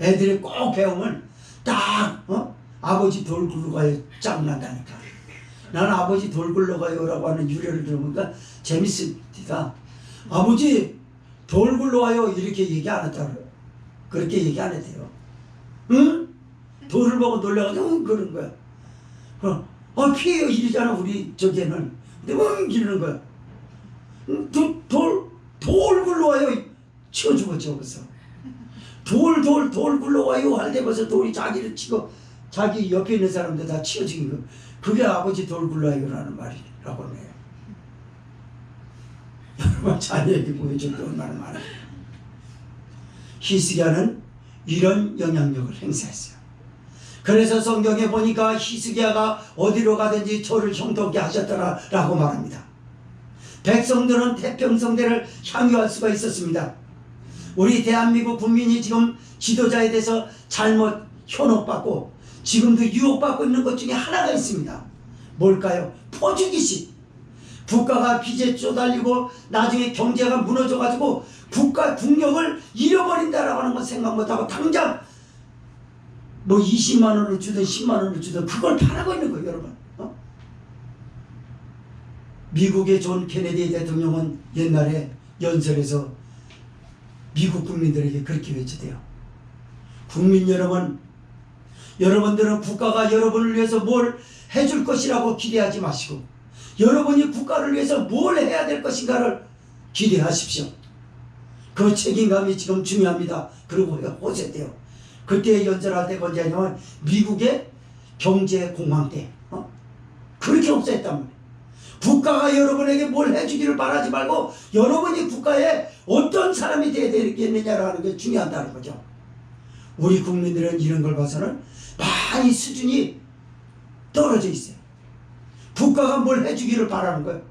애들이 꼭 배우면 딱 아버지 돌 굴러가요 짱난다니까. 나는 아버지 돌 굴러가요라고 하는 유래를 들어보니까 재밌습니다. 아버지 돌 굴러와요 이렇게 얘기 안 했다고요. 그렇게 얘기 안 했대요. 응? 돌을 보고 놀래가지고 그러는 거야. 그럼 피해요 이러잖아 우리 저기에는. 근데 이러는 거야. 돌 굴러와요. 치워 죽었죠 벌써. 돌 굴러와요 할 때 벌써 돌이 자기를 치고 자기 옆에 있는 사람들 다 치워 죽인 거. 그게 아버지 돌 굴러와요라는 말이라고 해요. 여러분 자녀에게 보여줄 게 얼마나 많아요. 히스기야는 이런 영향력을 행사했어요. 그래서 성경에 보니까 히스기야가 어디로 가든지 저를 형통케 하셨더라라고 말합니다. 백성들은 태평성대를 향유할 수가 있었습니다. 우리 대한민국 국민이 지금 지도자에 대해서 잘못 현혹받고 지금도 유혹받고 있는 것 중에 하나가 있습니다. 뭘까요? 포주기식. 국가가 빚에 쪼달리고 나중에 경제가 무너져가지고 국가 국력을 잃어버린다라고 하는 건 생각 못하고 당장 20만 원을 주든 10만 원을 주든 그걸 바라고 있는 거예요, 여러분. 미국의 존 케네디 대통령은 옛날에 연설에서 미국 국민들에게 그렇게 외치대요. 국민 여러분, 여러분들은 국가가 여러분을 위해서 뭘 해줄 것이라고 기대하지 마시고 여러분이 국가를 위해서 뭘 해야 될 것인가를 기대하십시오. 그 책임감이 지금 중요합니다. 그리고 우리가 호소했대요. 그때 연설할 때가 언제냐면 미국의 경제 공황 때 그렇게 호소했단 말이에요. 국가가 여러분에게 뭘 해주기를 바라지 말고 여러분이 국가에 어떤 사람이 되어야 되겠느냐라는 게 중요하다는 거죠. 우리 국민들은 이런 걸 봐서는 많이 수준이 떨어져 있어요. 국가가 뭘 해주기를 바라는 거예요.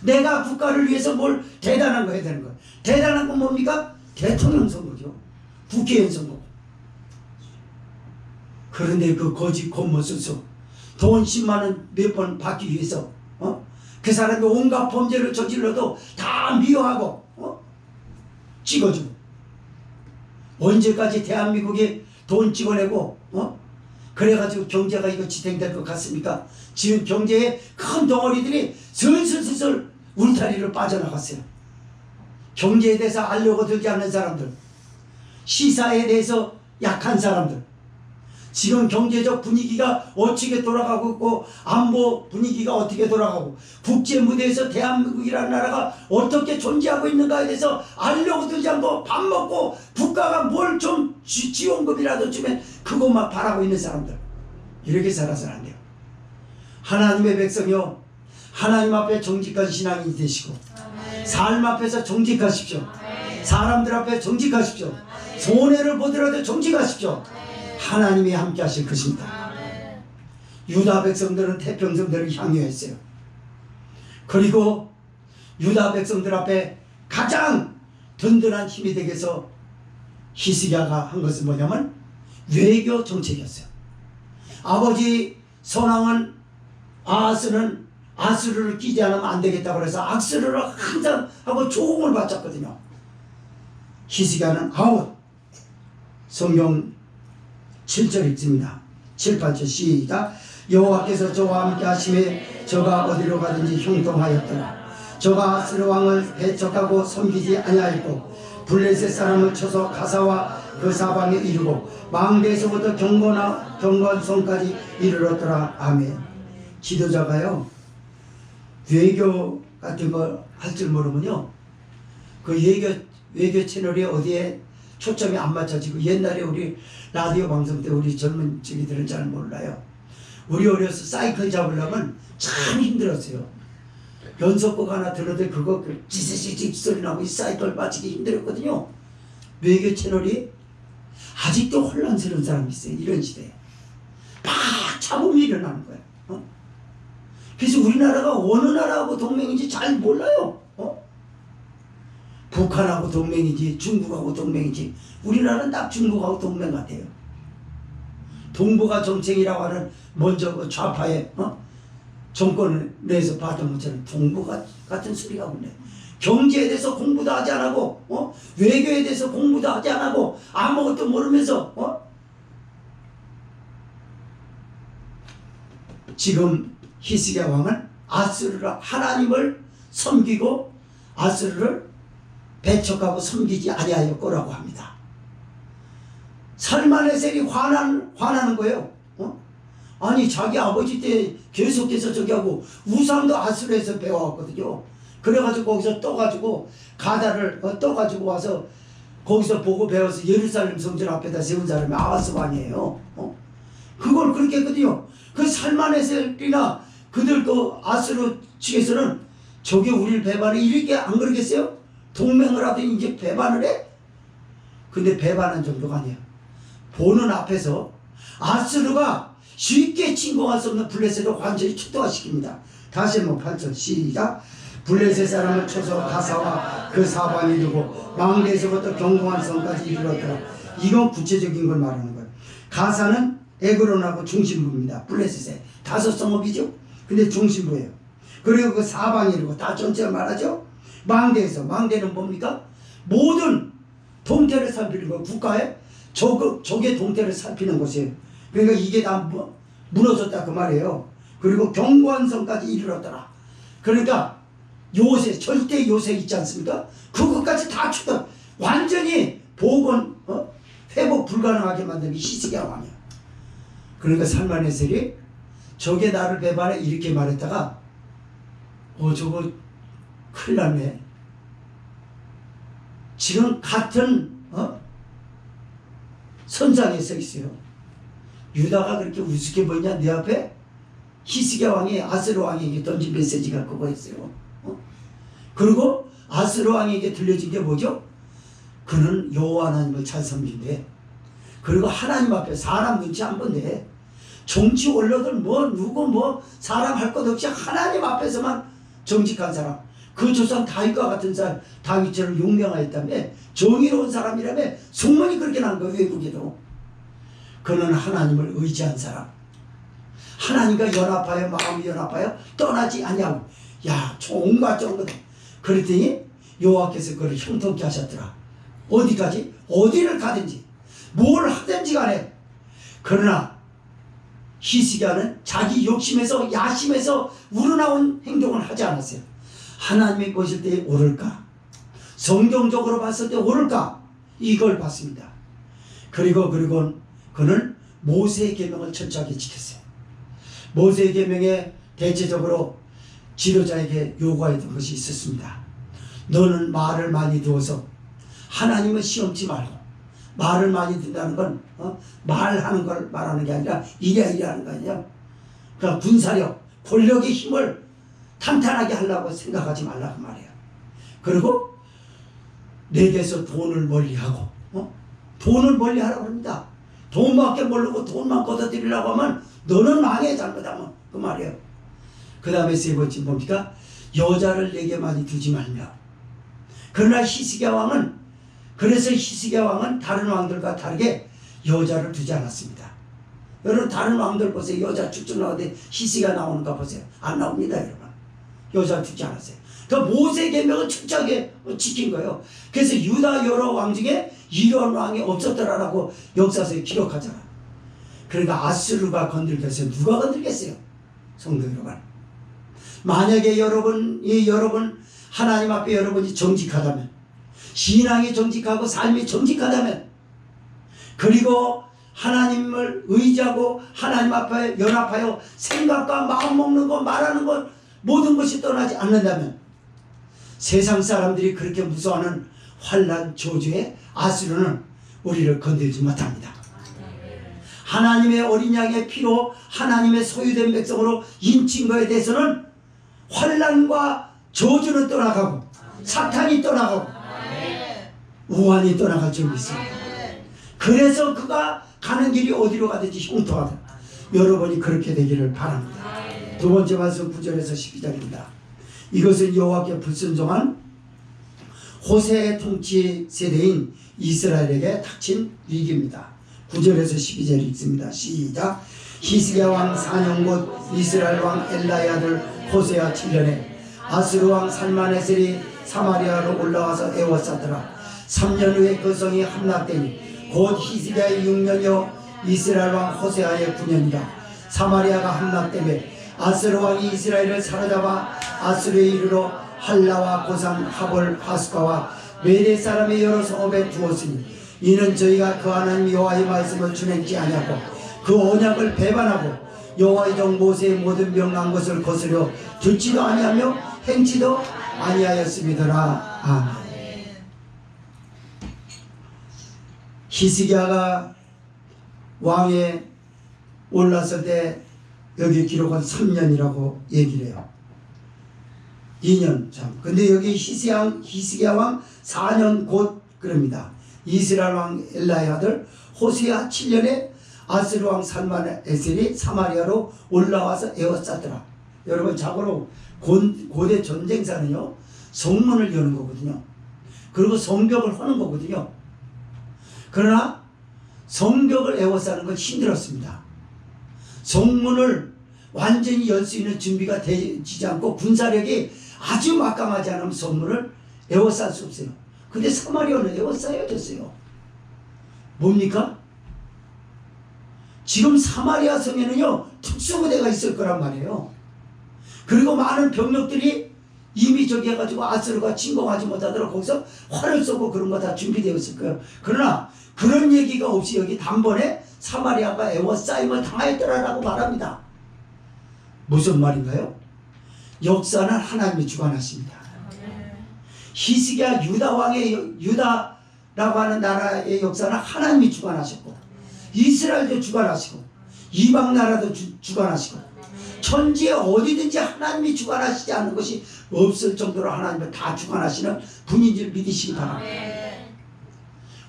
내가 국가를 위해서 뭘 대단한 거 해야 되는 거예요. 대단한 건 뭡니까? 대통령 선거죠. 국회의원 선거. 그런데 그 거짓 겉모습 돈 10만 원 몇 번 받기 위해서 그 사람이 온갖 범죄를 저질러도 다 미워하고 찍어주고, 언제까지 대한민국이 돈 찍어내고 그래가지고 경제가 이거 지탱될 것 같습니까? 지금 경제의 큰 덩어리들이 슬슬슬슬 울타리로 빠져나갔어요. 경제에 대해서 알려고 들지 않는 사람들, 시사에 대해서 약한 사람들, 지금 경제적 분위기가 어떻게 돌아가고 있고 안보 분위기가 어떻게 돌아가고 국제 무대에서 대한민국이라는 나라가 어떻게 존재하고 있는가에 대해서 알려고 들지 않고 밥 먹고 국가가 뭘 좀 지원금이라도 주면 그것만 바라고 있는 사람들, 이렇게 살아서는 안 돼요. 하나님의 백성이요, 하나님 앞에 정직한 신앙이 되시고 삶 앞에서 정직하십시오. 사람들 앞에 정직하십시오. 손해를 보더라도 정직하십시오. 하나님이 함께 하실 것입니다. 유다 백성들은 태평성대를 향유했어요. 그리고 유다 백성들 앞에 가장 든든한 힘이 되기 위해서 히스기야가 한 것은 뭐냐면 외교 정책이었어요. 아버지 선왕은 아하스는 아스르를 끼지 않으면 안 되겠다고 해서 악스르를 항상 하고 조공을 바쳤거든요. 히스기야는 아웃. 성경 7절 읽습니다. 7, 8절 시작. 여호와께서 저와 함께 하심에 저가 어디로 가든지 형통하였더라. 저가 아스르 왕을 배척하고 섬기지 아니하였고 블레셋 사람을 쳐서 가사와 그 사방에 이르고 망대에서부터 경건성까지 이르렀더라. 아멘. 지도자가요, 외교 같은 거 할 줄 모르면요, 그 외교 채널이 어디에 초점이 안 맞춰지고, 옛날에 우리 라디오 방송 때 우리 젊은 저기들은 잘 몰라요. 우리 어려서 사이클 잡으려면 참 힘들었어요. 연속곡 하나 들어도 그거 찌찌찌찌 소리 나고 이 사이클 맞추기 힘들었거든요. 외교 채널이 아직도 혼란스러운 사람이 있어요. 이런 시대에 막 잡음이 일어나는 거예요. 그래서 우리나라가 어느 나라하고 동맹인지 잘 몰라요. 북한하고 동맹이지 중국하고 동맹이지, 우리나라는 딱 중국하고 동맹 같아요. 동북아 정책이라고 하는 먼저 그 좌파의 정권을 내서 받은 것처럼 동북아 같은 소리가 오네. 경제에 대해서 공부도 하지 않고 외교에 대해서 공부도 하지 않고 아무것도 모르면서 지금 히스기야 왕은 아스르를, 하나님을 섬기고 아스르를 배척하고 섬기지 아니하였고라고 합니다. 살마네셀이 화나는 거예요. 아니 자기 아버지 때 계속해서 저기 하고 우상도 아스르에서 배워왔거든요. 그래가지고 거기서 떠가지고 가다를 떠가지고 와서 거기서 보고 배워서 예루살렘 성전 앞에다 세운 사람이 아하스 왕이에요. 그걸 그렇게 했거든요. 그 살마네셀이나 그들 그 아스르 측에서는 저게 우리를 배반해, 이렇게 안 그러겠어요? 동맹을 하더니 이제 배반을 해? 근데 배반한 정도가 아니에요. 보는 앞에서 아스르가 쉽게 침공할 수 없는 블레셋을 완전히 초토화시킵니다. 다시 한번 8절 시작. 블레셋 사람을 쳐서 가사와 그 사방에 이르고 망대에서부터 견고한 성까지 이르렀더라. 이건 구체적인 걸 말하는 거예요. 가사는 에그론하고 중심부입니다. 블레셋의 5성읍이죠. 근데 중심부예요. 그리고 그 사방에 이르고 다 전체를 말하죠. 망대에서, 망대는 뭡니까? 모든 동태를 살피는 거, 국가의 적의 동태를 살피는 곳이에요. 그러니까 이게 다 무너졌다 그 말이에요. 그리고 경관성까지 이르렀더라. 그러니까 요새, 절대 요새 있지 않습니까? 그것까지 다 추다 완전히 복원, 회복 불가능하게 만든 히스기야 왕이야. 그러니까 살마네셀이 저게 나를 배반해 이렇게 말했다가 저거 큰일 났네. 지금 같은 선상에 서 있어요. 유다가 그렇게 우습게 보이냐? 내 앞에 히스기야 왕이 아스르 왕에게 던진 메시지가 그거였어요. 그리고 아스르 왕에게 들려진 게 뭐죠? 그는 여호와 하나님을 잘 섬긴대. 그리고 하나님 앞에 사람 눈치 안 본대. 정치 원로들 누구 사람 할 것 없이 하나님 앞에서만 정직한 사람. 그 조상 다윗과 같은 사람, 다윗처럼 용맹하였다며, 정의로운 사람이라며 소문이 그렇게 난 거예요. 외국에도. 그는 하나님을 의지한 사람. 하나님과 연합하여 마음이 연합하여 떠나지 아니하고 야, 온갖 정도. 그랬더니 여호와께서 그를 형통케 하셨더라. 어디까지? 어디를 가든지 뭘 하든지 간에. 그러나 히스기야는 자기 욕심에서 야심에서 우러나온 행동을 하지 않았어요. 하나님이 보실 때 옳을까? 성경적으로 봤을 때 옳을까? 이걸 봤습니다. 그리고 그는 모세의 계명을 철저하게 지켰어요. 모세의 계명에 대체적으로 지도자에게 요구했던 것이 있었습니다. 너는 말을 많이 두어서 하나님을 시험치 말고. 말을 많이 든다는 건 말하는 걸 말하는 게 아니라 이래 하는 거 아니에요. 그러니까 군사력, 권력의 힘을 탄탄하게 하려고 생각하지 말라고 말이에요. 그리고 내게서 돈을 멀리하고 돈을 멀리하라고 합니다. 돈밖에 모르고 돈만 걷어들이려고 하면 너는 망해, 잘못하면. 그 말이에요. 그 다음에 세 번째 뭡니까? 여자를 내게 많이 두지 말며. 그러나 히스기야 왕은 다른 왕들과 다르게 여자를 두지 않았습니다. 여러분 다른 왕들 보세요. 여자 쭉쭉 나오는데 히스기야 나오는가 보세요. 안 나옵니다, 여러분. 여자 두지 않았어요. 그러니까 모세 계명을 철저하게 지킨 거예요. 그래서 유다 여러 왕 중에 이런 왕이 없었더라라고 역사서에 기록하잖아. 그러니까 아수르가 건들겠어요. 누가 건들겠어요? 성도 여러분. 만약에 여러분 하나님 앞에 여러분이 정직하다면, 신앙이 정직하고 삶이 정직하다면, 그리고 하나님을 의지하고 하나님 앞에 연합하여 생각과 마음 먹는 것, 말하는 것, 모든 것이 떠나지 않는다면 세상 사람들이 그렇게 무서워하는 환난 저주의 아수르는 우리를 건들지 못합니다. 하나님의 어린 양의 피로 하나님의 소유된 백성으로 인친 것에 대해서는 환난과 저주는 떠나가고 사탄이 떠나가고 우환이 떠나갈 줄 믿습니다. 그래서 그가 가는 길이 어디로 가든지 형통하다. 여러분이 그렇게 되기를 바랍니다. 두 번째 말씀 9절에서 12절입니다. 이것은 여호와께 불순종한 호세의 통치 세대인 이스라엘에게 닥친 위기입니다. 9절에서 12절 읽습니다. 시작. 히스기야 왕 4년 곧 이스라엘 왕 엘라의 아들 호세아 7년에 아스루 왕 살마네셀이 사마리아로 올라와서 에워싸더라. 3년 후에 그 성이 함락되니 곧 히스기야의 6년이요 이스라엘 왕 호세아의 9년이라. 사마리아가 함락되매 아스루 왕이 이스라엘을 사로잡아 아스루에 이르러 할라와 고산 하볼 하스가와 메대 사람의 여러 성읍에 두었으니 이는 저희가 그 하나님 여호와의 말씀을 준행치 아니하고 그 언약을 배반하고 여호와의 종 모세의 모든 명한 것을 거스려 듣지도 아니하며 행치도 아니하였음이더라. 아멘. 히스기야가 왕에 올랐을 때 여기 기록은 3년이라고 얘기를 해요. 2년 참. 근데 여기 히스기야 왕 4년 곧 그럽니다. 이스라엘 왕 엘라의 아들 호세아 7년에 아스루 왕 살마네셀이 사마리아로 올라와서 에워싸더라. 여러분 자고로 고대 전쟁사는요 성문을 여는 거거든요. 그리고 성벽을 하는 거거든요. 그러나 성벽을 에워싸는 건 힘들었습니다. 성문을 완전히 열 수 있는 준비가 되지 않고 군사력이 아주 막강하지 않으면 성문을 에워쌀 수 없어요. 근데 사마리아는 에워싸여졌어요. 뭡니까? 지금 사마리아 성에는요 특수부대가 있을 거란 말이에요. 그리고 많은 병력들이 이미 저기 해가지고 아스루가 침공하지 못하도록 거기서 활을 쏘고 그런 거 다 준비되어 있을 거예요. 그러나 그런 얘기가 없이 여기 단번에 사마리아가 에워싸임을 당하였더라라고 말합니다. 무슨 말인가요? 역사는 하나님이 주관하십니다. 히스기야 유다라고 하는 나라의 역사는 하나님이 주관하셨고 이스라엘도 주관하시고 이방 나라도 주관하시고 천지에 어디든지 하나님이 주관하시지 않는 것이 없을 정도로 하나님은 다 주관하시는 분인 줄 믿으시기 바랍니다.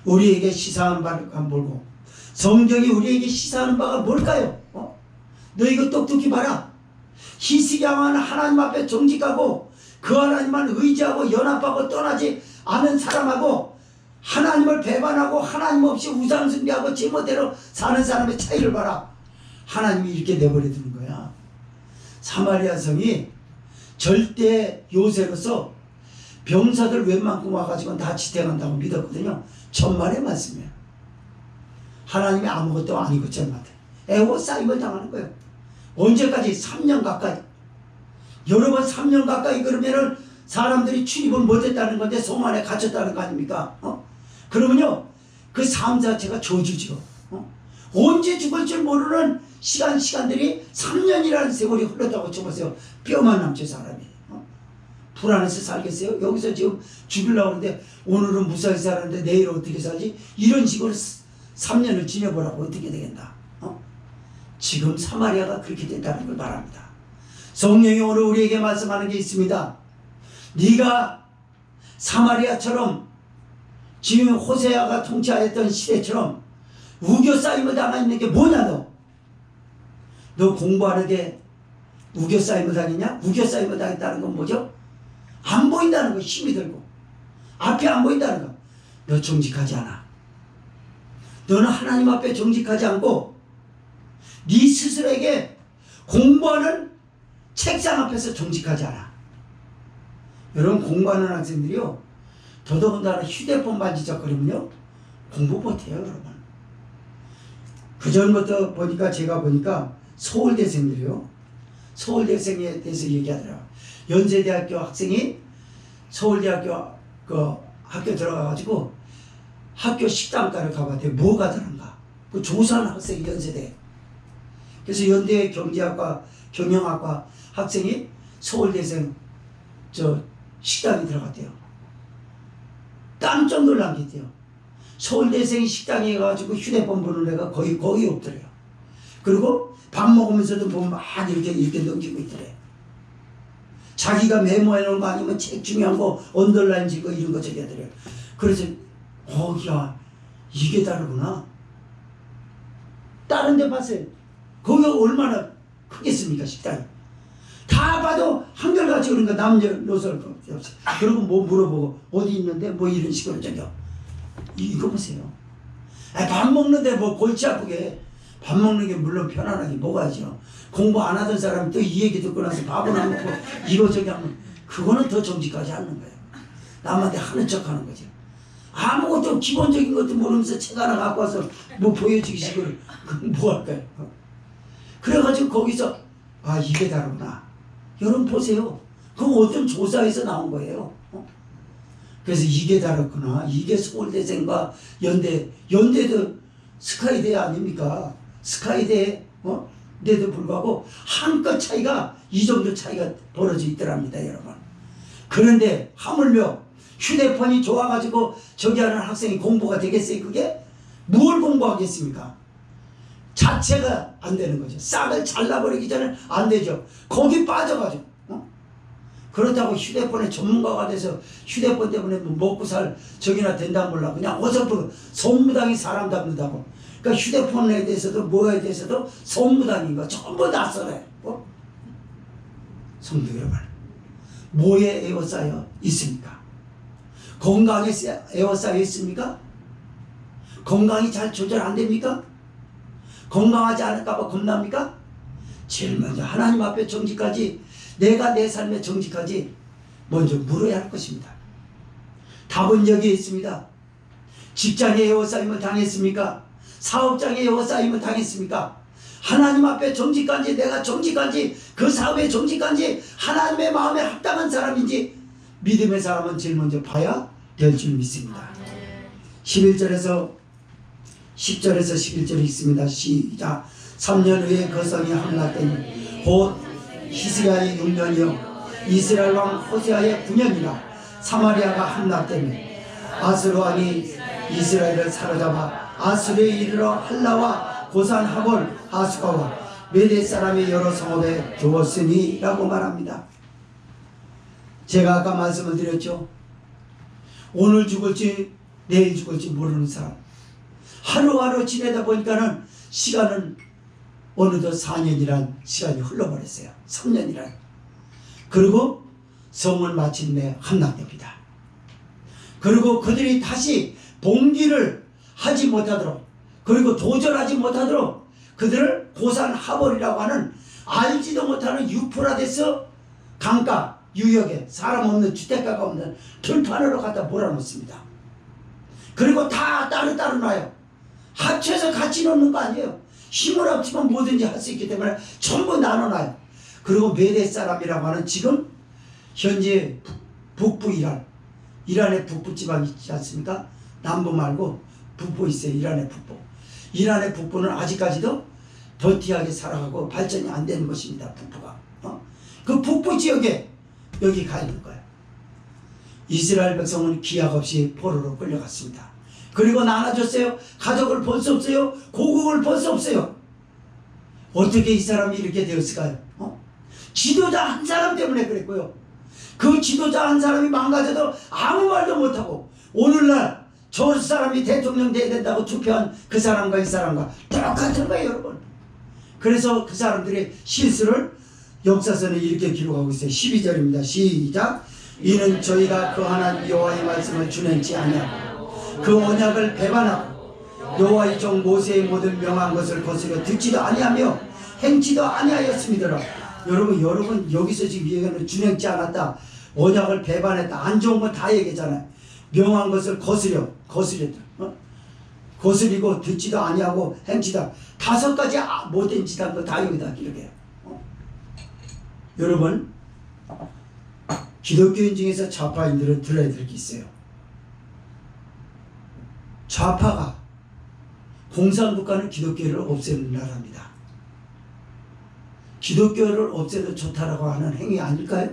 우리에게 시사하는 바를 보고 성경이 우리에게 시사하는 바가 뭘까요? 너 이거 똑똑히 봐라. 히스기야 왕은 하나님 앞에 정직하고 그 하나님만 의지하고 연합하고 떠나지 않은 사람하고 하나님을 배반하고 하나님 없이 우상 숭배하고 제멋대로 사는 사람의 차이를 봐라. 하나님이 이렇게 내버려 두는 거야. 사마리아 성이 절대 요새로서 병사들 웬만큼 와가지고 다 지탱한다고 믿었거든요. 천만의 말씀이에요. 하나님이 아무것도 아니고 저한테 애워싸임을 당하는 거예요. 언제까지? 3년 가까이. 여러분 3년 가까이 그러면은 사람들이 출입을 못했다는 건데 성 안에 갇혔다는 거 아닙니까? 그러면요 그 삶 자체가 저주죠. 언제 죽을 줄 모르는 시간들이 3년이라는 세월이 흘렀다고 쳐보세요. 뼈만 남죠 사람이. 불안해서 살겠어요? 여기서 지금 죽으려고 하는데 오늘은 무사히 살았는데 내일 어떻게 살지? 이런 식으로 3년을 지내보라고 어떻게 되겠나? 지금 사마리아가 그렇게 됐다는 걸 말합니다. 성령이 오늘 우리에게 말씀하는 게 있습니다. 네가 사마리아처럼 지금 호세아가 통치하였던 시대처럼 우겨싸임을 당하는 게 뭐냐 너 공부하는데 우겨싸임을 당했냐? 우겨싸임을 당했다는 건 뭐죠? 안 보인다는 거, 힘이 들고 앞이 안 보인다는 거. 너 정직하지 않아. 너는 하나님 앞에 정직하지 않고 네 스스로에게 공부하는 책상 앞에서 정직하지 않아. 여러분 공부하는 학생들이요 더더군다나 휴대폰 만지작거리면요 공부 못해요 여러분. 그전부터 제가 보니까 서울대생들이요 서울대생에 대해서 얘기하더라고요. 연세대학교 학생이 서울대학교 그 학교 들어가가지고 학교 식당가를 가봤대요. 뭐가 다른가? 그 조사하는 학생이 연세대. 그래서 연대 경제학과 경영학과 학생이 서울대생 식당에 들어갔대요. 깜짝 놀란겠대요. 서울대생이 식당에 가가지고 휴대폰 보는 애가 거의 없더래요. 그리고 밥 먹으면서도 뭐 막 이렇게 넘기고 있더래. 자기가 메모해 놓은 거 아니면 책 중요한 거 언더라인 찍고 이런 거 적여드려요. 그래서 야 이게 다르구나. 다른 데 봤어요. 거기가 얼마나 크겠습니까 식당이. 다 봐도 한결같이 그런 거 남녀노소 없어요. 그리고 뭐 물어보고 어디 있는데 뭐 이런 식으로 저겨. 이거 보세요. 밥 먹는데 뭐 골치 아프게 밥 먹는 게 물론 편안하게 먹어야죠. 공부 안 하던 사람이 또 이 얘기 듣고 나서 밥은 안 먹고 이거저기 하면 그거는 더 정직하지 않는 거예요. 남한테 하는 척 하는 거죠. 아무것도 기본적인 것도 모르면서 책 하나 갖고 와서 뭐 보여주기 식으로 뭐 할까요? 그래가지고 거기서 이게 다르구나. 여러분 보세요. 그건 어떤 조사에서 나온 거예요. 그래서 이게 다르구나. 이게 서울대생과 연대도 스카이대 아닙니까? 스카이대 데도 불구하고 한껏 차이가 이 정도 차이가 벌어져 있더랍니다 여러분. 그런데 하물며 휴대폰이 좋아가지고 저기 하는 학생이 공부가 되겠어요? 그게? 뭘 공부하겠습니까? 자체가 안 되는 거죠. 싹을 잘라버리기 전에 안 되죠. 거기 빠져가지고 그렇다고 휴대폰에 전문가가 돼서 휴대폰 때문에 뭐 먹고 살 적이나 된다 몰라. 그냥 어설프 성무당이 사람 잡는다고. 그러니까 휴대폰에 대해서도 뭐에 대해서도 성무당인 거 전부 낯설어요. 성도 여러분, 뭐에 에워싸여 있습니까? 건강에 에워싸여 있습니까? 건강이 잘 조절 안 됩니까? 건강하지 않을까봐 겁납니까? 제일 먼저 하나님 앞에 정직하지, 내가 내 삶에 정직하지 먼저 물어야 할 것입니다. 답은 여기에 있습니다. 직장에 에워싸임을 당했습니까? 사업장에 에워싸임을 당했습니까? 하나님 앞에 정직한지, 내가 정직한지, 그 사업에 정직한지, 하나님의 마음에 합당한 사람인지 믿음의 사람은 제일 먼저 봐야 될 줄 믿습니다. 10절에서 11절이 있습니다. 시작. 3년 후에 그 성이 함락되니 곧 히스기야의 6년이요 이스라엘 왕 호세아의 9년이라 사마리아가 함락되니 아수르 왕이 이스라엘을 사로잡아 아수르에 이르러 할라와 고산 하볼 하수가와 메대 사람의 여러 성읍에 두었으니 라고 말합니다. 제가 아까 말씀을 드렸죠. 오늘 죽을지 내일 죽을지 모르는 사람, 하루하루 지내다 보니까는 시간은 어느덧 4년이란 시간이 흘러버렸어요. 3년이란. 그리고 성은 마침내 함락됩니다. 그리고 그들이 다시 봉기를 하지 못하도록, 그리고 도전하지 못하도록 그들을 고산 하벌이라고 하는 알지도 못하는 유프라데스 강가 유역에 사람 없는 주택가가 없는 들판으로 갖다 몰아놓습니다. 그리고 다 따로 놔요. 합쳐서 같이 놓는 거 아니에요. 힘을 합치면 뭐든지 할 수 있기 때문에 전부 나눠놔요. 그리고 메대 사람이라고 하는 지금 현재 북부 이란의 북부 지방 있지 않습니까? 남부 말고 북부 있어요. 이란의 북부. 이란의 북부는 아직까지도 더티하게 살아가고 발전이 안 되는 것입니다. 북부가. 그 북부 지역에 여기 가 있는 거예요. 이스라엘 백성은 기약 없이 포로로 끌려갔습니다. 그리고 나눠줬어요. 가족을 볼 수 없어요. 고국을 볼 수 없어요. 어떻게 이 사람이 이렇게 되었을까요? 지도자 한 사람 때문에 그랬고요. 그 지도자 한 사람이 망가져도 아무 말도 못하고 오늘날 저 사람이 대통령 돼야 된다고 투표한 그 사람과 이 사람과 똑같은 거예요, 여러분. 그래서 그 사람들의 실수를 역사서는 이렇게 기록하고 있어요. 12절입니다. 시작. 이는 저희가 그 하나님 여호와의 말씀을 준행치 아니하고 그 언약을 배반하고 여호와의 종 모세의 모든 명한 것을 거스려 듣지도 아니하며 행치도 아니하였음이더라. 여러분 여기서 지금 얘기하는 준행치 않았다, 언약을 배반했다, 안 좋은 건 다 얘기잖아요. 명한 것을 거스렸다. 거스리고 듣지도 아니하고 행치다. 5가지 못된 짓 한 거 다 여기다 기록해요. 여러분, 기독교인 중에서 좌파인들은 들어야 될 게 있어요. 좌파가 공산국가는 기독교를 없애는 나라입니다. 기독교를 없애도 좋다라고 하는 행위 아닐까요?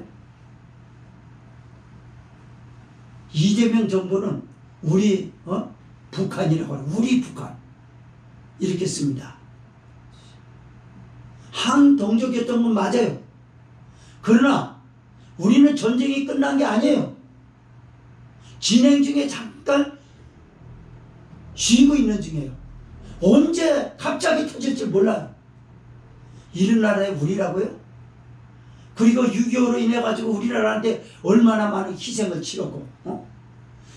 이재명 정부는 우리 북한이라고 해요. 우리 북한 이렇게 씁니다. 항동족이었던 건 맞아요. 그러나 우리는 전쟁이 끝난 게 아니에요. 진행 중에 잠깐 쉬고 있는 중이에요. 언제 갑자기 터질지 몰라요. 이런 나라에 우리라고요? 그리고 6.25로 인해 가지고 우리나라한테 얼마나 많은 희생을 치렀고,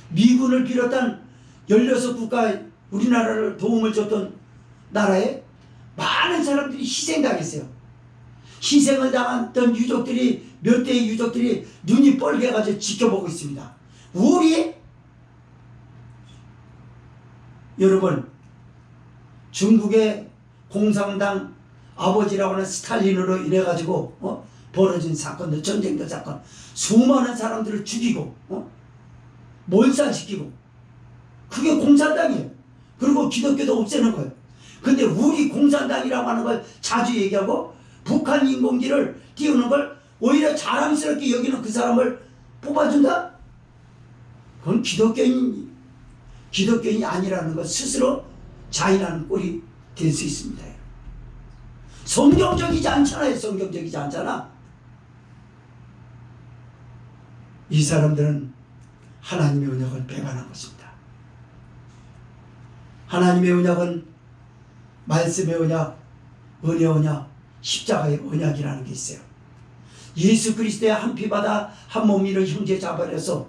미군을 비롯한 16국가 우리나라를 도움을 줬던 나라에 많은 사람들이 희생당했어요. 희생을 당했던 유족들이, 몇 대의 유족들이 눈이 뻘개가지고 지켜보고 있습니다. 우리 여러분, 중국의 공산당 아버지라고 하는 스탈린으로 인해 가지고 벌어진 사건들, 전쟁들 사건, 수많은 사람들을 죽이고 몰살시키고, 그게 공산당이에요. 그리고 기독교도 없애는 거예요. 근데 우리 공산당이라고 하는 걸 자주 얘기하고 북한 인공지를 띄우는 걸 오히려 자랑스럽게 여기는 그 사람을 뽑아준다? 그건 기독교인이 아니라는 것 스스로 자인하는 꼴이 될 수 있습니다. 성경적이지 않잖아요. 성경적이지 않잖아. 이 사람들은 하나님의 언약을 배반한 것입니다. 하나님의 언약은 말씀의 언약, 은혜 언약, 십자가의 언약이라는 게 있어요. 예수 그리스도의 한 피 받아 한 몸이를 형제 잡아내서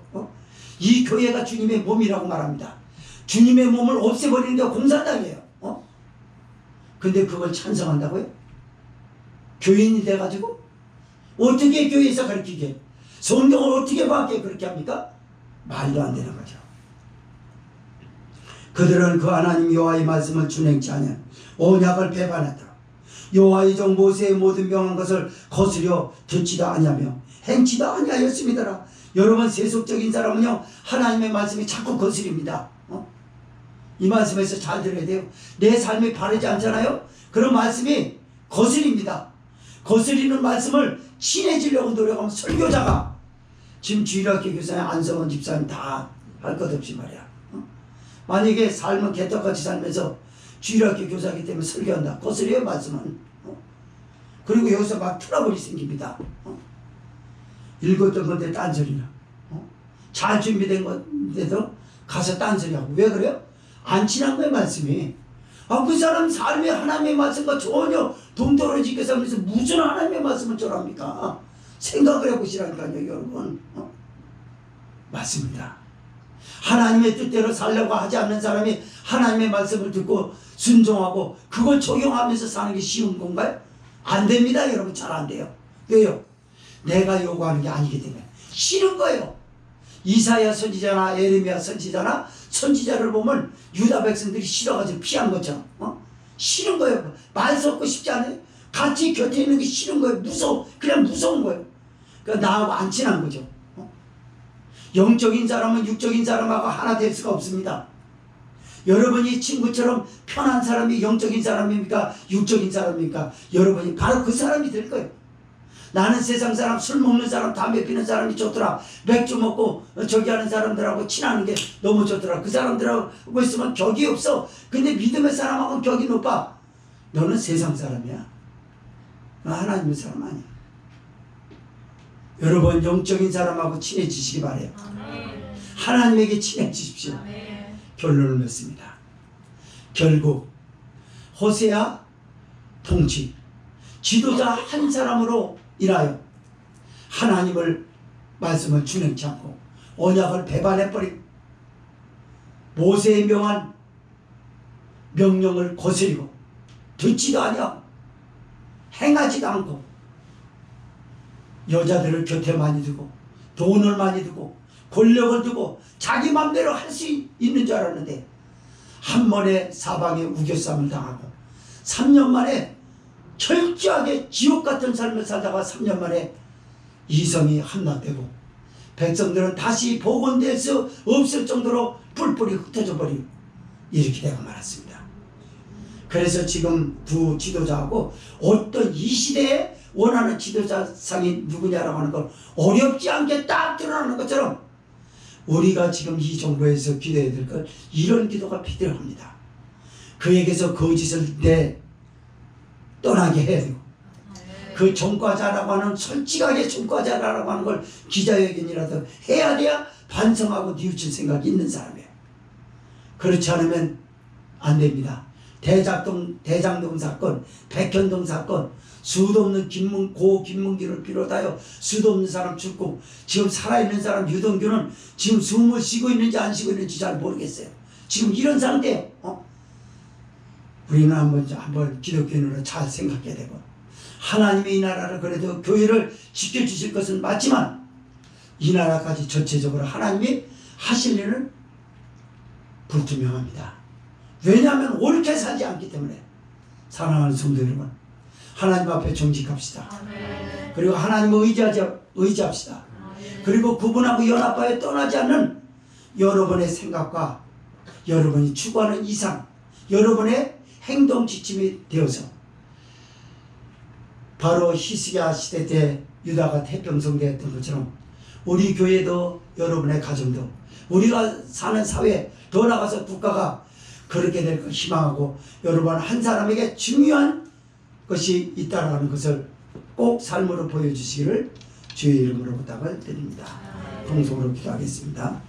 이 교회가 주님의 몸이라고 말합니다. 주님의 몸을 없애버리는 게 공산당이에요. 근데 그걸 찬성한다고요? 교인이 돼가지고? 어떻게 교회에서 가르치게? 성경을 어떻게 밖에 그렇게 합니까? 말도 안 되는 거죠. 그들은 그 하나님 여호와의 말씀을 준행치 아니한 언약을 배반했더라. 여호와의 종 모세의 모든 명한 것을 거스려 듣지도 아니하며 행치도 아니하였음이더라. 여러분, 세속적인 사람은요, 하나님의 말씀이 자꾸 거스립니다. 이 말씀에서 잘 들어야 돼요. 내 삶이 바르지 않잖아요? 그런 말씀이 거스립니다. 거스리는 말씀을 친해지려고 노력하면 설교자가, 지금 주일학교 교사님, 안성원 집사님 다 할 것 없이 말이야. 만약에 삶은 개떡같이 살면서 주일학교 교사이기 때문에 설교한다. 거스려요, 말씀은. 그리고 여기서 막 트러블이 생깁니다. 읽었던 건데 딴소리나. 잘 준비된 건데도 가서 딴소리하고. 왜 그래요? 안 친한 거예요, 말씀이. 그 사람 삶에 하나님의 말씀과 전혀 동떨어지게 살면서 무슨 하나님의 말씀을 전합니까? 생각을 해보시라니까요, 여러분. 맞습니다. 하나님의 뜻대로 살려고 하지 않는 사람이 하나님의 말씀을 듣고 순종하고 그걸 적용하면서 사는 게 쉬운 건가요? 안 됩니다, 여러분. 잘 안 돼요. 왜요? 내가 요구하는 게 아니기 때문에 싫은 거예요. 이사야 선지자나 에레미야 선지자나 선지자를 보면 유다 백성들이 싫어가지고 피한 것처럼 싫은 거예요. 말 섞고 싶지 않아요. 같이 곁에 있는 게 싫은 거예요. 그냥 무서운 거예요. 그러니까 나하고 안 친한 거죠. 영적인 사람은 육적인 사람하고 하나 될 수가 없습니다. 여러분이 친구처럼 편한 사람이 영적인 사람입니까? 육적인 사람입니까? 여러분이 바로 그 사람이 될 거예요. 나는 세상 사람, 술 먹는 사람, 담배 피는 사람이 좋더라. 맥주 먹고 저기 하는 사람들하고 친하는 게 너무 좋더라. 그 사람들하고 있으면 격이 없어. 근데 믿음의 사람하고는 격이 높아. 너는 세상 사람이야. 너 하나님의 사람 아니야. 여러분 영적인 사람하고 친해지시기 바래요. 하나님에게 친해지십시오. 결론을 맺습니다. 결국 호세아 통치 지도자 한 사람으로 인하여 하나님을 말씀을 준행치 않고 언약을 배반해버리고 모세의 명한 명령을 거스리고 듣지도 아니하고 행하지도 않고 여자들을 곁에 많이 두고 돈을 많이 두고 권력을 두고 자기 맘대로 할 수 있는 줄 알았는데 한 번에 사방에 우겨쌈을 당하고 3년 만에 철저하게 지옥 같은 삶을 살다가 3년 만에 이성이 함락되고 백성들은 다시 복원될 수 없을 정도로 뿔뿔이 흩어져 버리고 이렇게 되고 말았습니다. 그래서 지금 두 지도자하고 어떤 이 시대에 원하는 지도자상이 누구냐라고 하는 걸 어렵지 않게 딱 드러나는 것처럼 우리가 지금 이 정부에서 기도해야 될 것 이런 기도가 필요합니다. 그에게서 거짓을 떠나게 해야 되고 그 전과자라고 하는 솔직하게 전과자라고 하는 걸 기자회견이라도 해야 돼야 반성하고 뉘우칠 생각이 있는 사람이에요. 그렇지 않으면 안 됩니다. 대장동 사건, 백현동 사건, 수도 없는 고 김문기를 비롯하여 수도 없는 사람 죽고 지금 살아있는 사람 유동규는 지금 숨을 쉬고 있는지 안 쉬고 있는지 잘 모르겠어요. 지금 이런 상태예요. 우리는 한번 기독교인으로 잘 생각해야 되고 하나님의 이 나라를 그래도 교회를 지켜주실 것은 맞지만 이 나라까지 전체적으로 하나님이 하실 일은 불투명합니다. 왜냐하면 옳게 살지 않기 때문에. 사랑하는 성도 여러분, 하나님 앞에 정직합시다. 그리고 하나님을 의지합시다. 그리고 그분하고 연합하여 떠나지 않는 여러분의 생각과 여러분이 추구하는 이상, 여러분의 행동 지침이 되어서 바로 히스기야 시대 때 유다가 태평성대했던 것처럼 우리 교회도 여러분의 가정도 우리가 사는 사회 더 나아가서 국가가 그렇게 될 걸 희망하고 여러분 한 사람에게 중요한 것이 있다는 것을 꼭 삶으로 보여주시기를 주의 이름으로 부탁을 드립니다. 통성으로 기도하겠습니다.